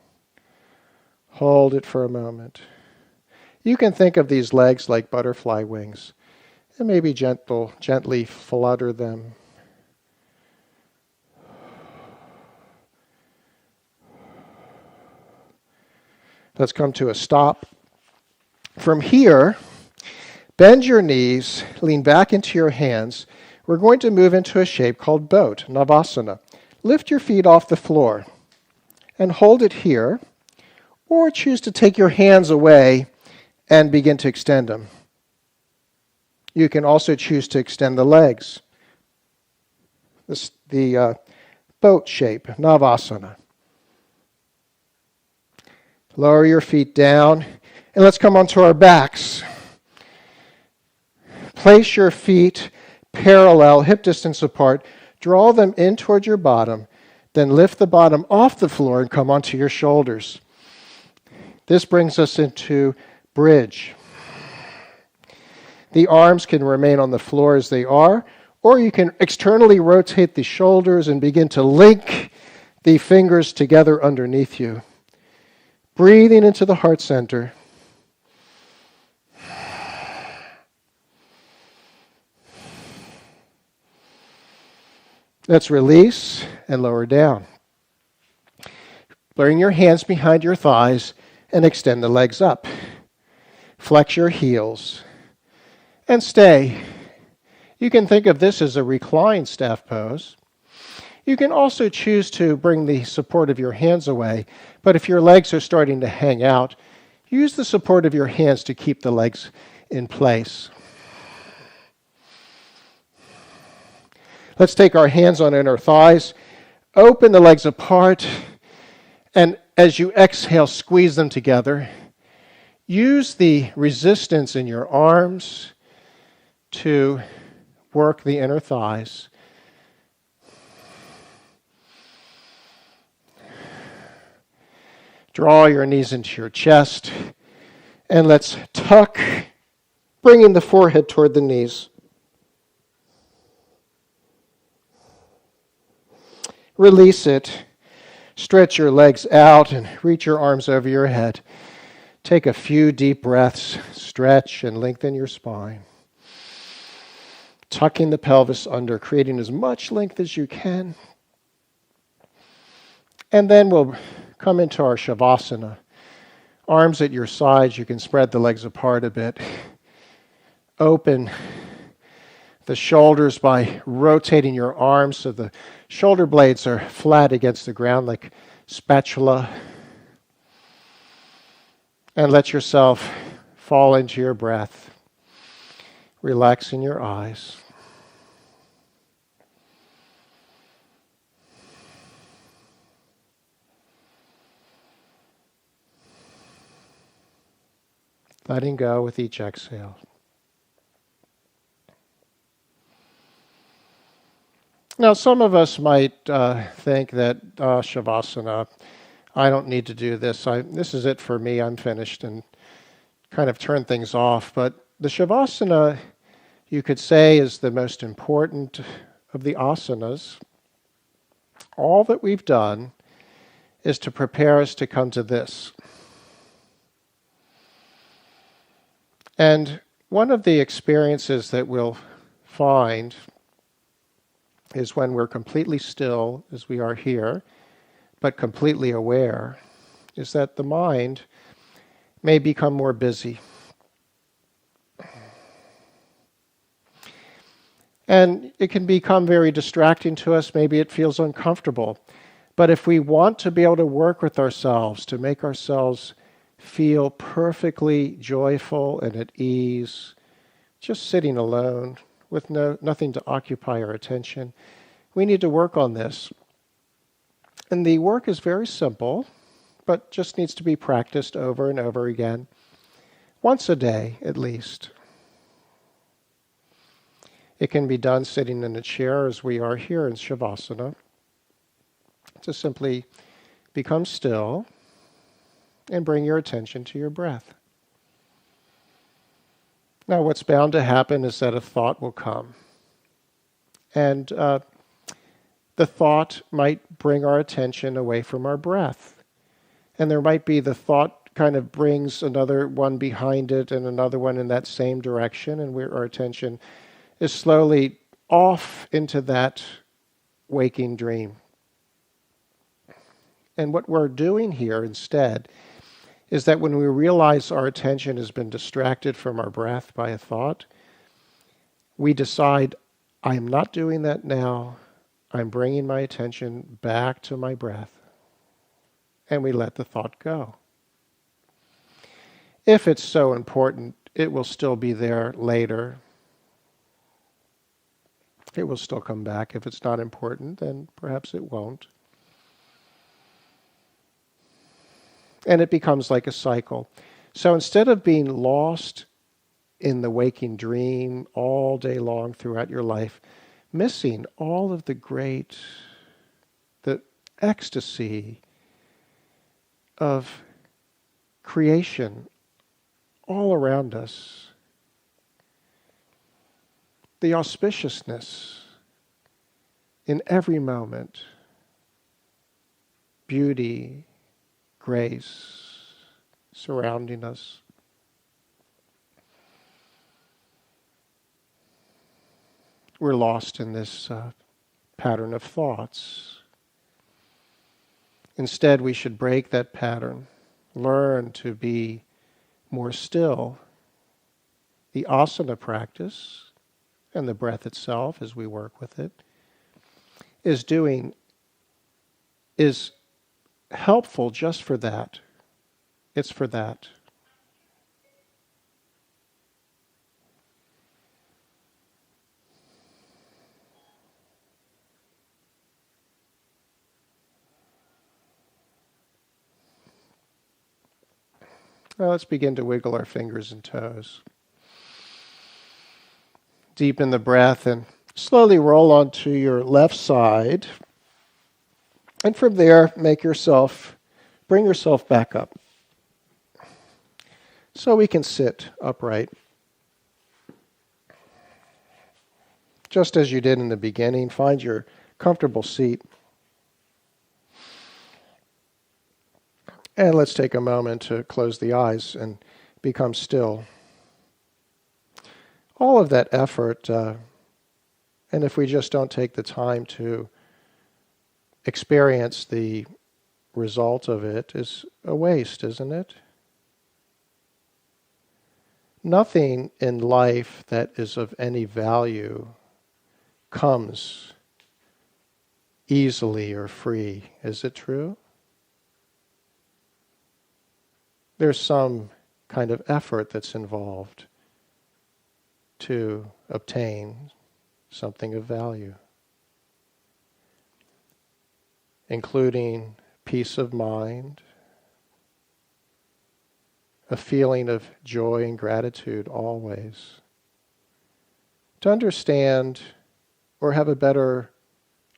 A: Hold it for a moment. You can think of these legs like butterfly wings and maybe gently flutter them. Let's come to a stop. From here, bend your knees, lean back into your hands. We're going to move into a shape called boat, Navasana. Lift your feet off the floor and hold it here, or choose to take your hands away and begin to extend them. You can also choose to extend the legs. The boat shape, Navasana. Lower your feet down, and let's come onto our backs. Place your feet parallel, hip distance apart. Draw them in toward your bottom. Then lift the bottom off the floor and come onto your shoulders. This brings us into bridge. The arms can remain on the floor as they are, or you can externally rotate the shoulders and begin to link the fingers together underneath you. Breathing into the heart center. Let's release and lower down. Bring your hands behind your thighs and extend the legs up. Flex your heels and stay. You can think of this as a reclined staff pose. You can also choose to bring the support of your hands away, but if your legs are starting to hang out, use the support of your hands to keep the legs in place. Let's take our hands on inner thighs, open the legs apart, and as you exhale, squeeze them together. Use the resistance in your arms to work the inner thighs. Draw your knees into your chest, and let's tuck, bringing the forehead toward the knees. Release it. Stretch your legs out and reach your arms over your head. Take a few deep breaths. Stretch and lengthen your spine. Tucking the pelvis under, creating as much length as you can. And then we'll come into our Shavasana. Arms at your sides. You can spread the legs apart a bit. Open the shoulders by rotating your arms so the shoulder blades are flat against the ground like spatula. And let yourself fall into your breath, relaxing your eyes. Letting go with each exhale. Now, some of us might think that Shavasana, I don't need to do this. This is it for me. I'm finished, and kind of turn things off. But the Shavasana, you could say, is the most important of the asanas. All that we've done is to prepare us to come to this. And one of the experiences that we'll find is when we're completely still, as we are here, but completely aware, is that the mind may become more busy. And it can become very distracting to us. Maybe it feels uncomfortable. But if we want to be able to work with ourselves, to make ourselves feel perfectly joyful and at ease, just sitting alone with nothing to occupy our attention, we need to work on this. And the work is very simple, but just needs to be practiced over and over again, once a day at least. It can be done sitting in a chair as we are here in Shavasana, to simply become still and bring your attention to your breath. Now, what's bound to happen is that a thought will come. And the thought might bring our attention away from our breath. And there might be the thought kind of brings another one behind it and another one in that same direction, and our attention is slowly off into that waking dream. And what we're doing here instead is that when we realize our attention has been distracted from our breath by a thought, we decide, I am not doing that now. I'm bringing my attention back to my breath. And we let the thought go. If it's so important, it will still be there later. It will still come back. If it's not important, then perhaps it won't. And it becomes like a cycle. So instead of being lost in the waking dream all day long throughout your life, missing all of the ecstasy of creation all around us, the auspiciousness in every moment, beauty, grace surrounding us. We're lost in this pattern of thoughts. Instead, we should break that pattern, learn to be more still. The asana practice and the breath itself, as we work with it, is helpful just for that. It's for that. Now let's begin to wiggle our fingers and toes. Deepen the breath and slowly roll onto your left side. And from there, bring yourself back up. So we can sit upright. Just as you did in the beginning, find your comfortable seat. And let's take a moment to close the eyes and become still. All of that effort, and if we just don't take the time to experience the result of it, is a waste, isn't it? Nothing in life that is of any value comes easily or free. Is it true? There's some kind of effort that's involved to obtain something of value, including peace of mind, a feeling of joy and gratitude always. To understand or have a better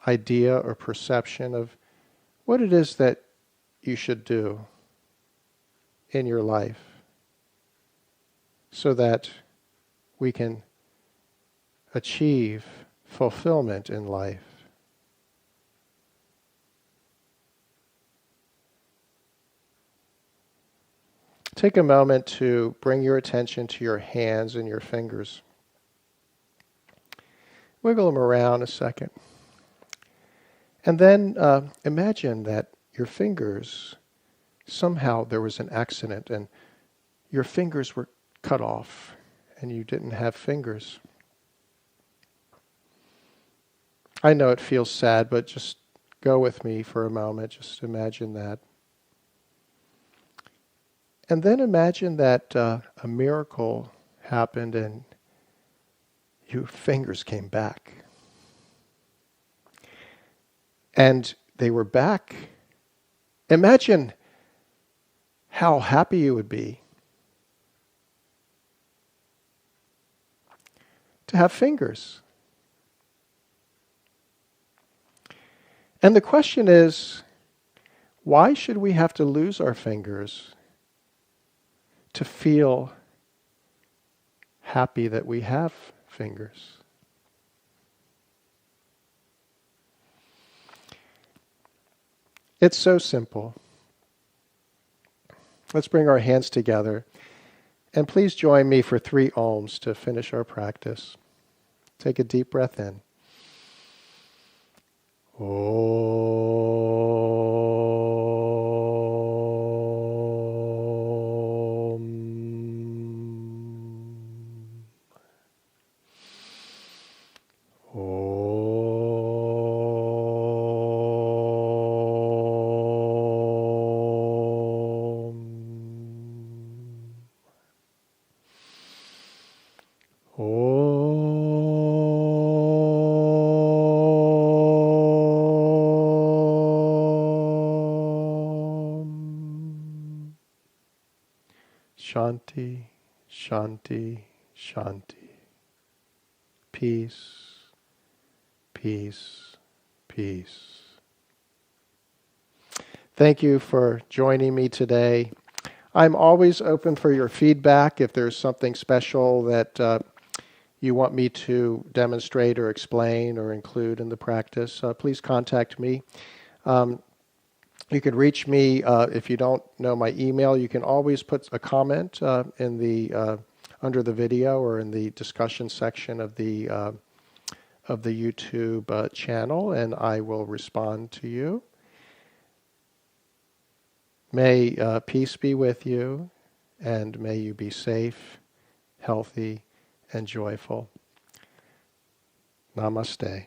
A: idea or perception of what it is that you should do in your life so that we can achieve fulfillment in life. take a moment to bring your attention to your hands and your fingers. Wiggle them around a second. And then imagine that your fingers, somehow there was an accident and your fingers were cut off and you didn't have fingers. I know it feels sad, but just go with me for a moment. Just imagine that. And then imagine that a miracle happened and your fingers came back. And they were back. Imagine how happy you would be to have fingers. And the question is, why should we have to lose our fingers to feel happy that we have fingers? It's so simple. Let's bring our hands together. And please join me for 3 ohms to finish our practice. Take a deep breath in. Shanti, Shanti, Shanti. Peace, peace, peace. Thank you for joining me today. I'm always open for your feedback. If there's something special that you want me to demonstrate or explain or include in the practice, please contact me. You can reach me if you don't know my email. You can always put a comment in the under the video or in the discussion section of the YouTube channel, and I will respond to you. May peace be with you, and may you be safe, healthy, and joyful. Namaste.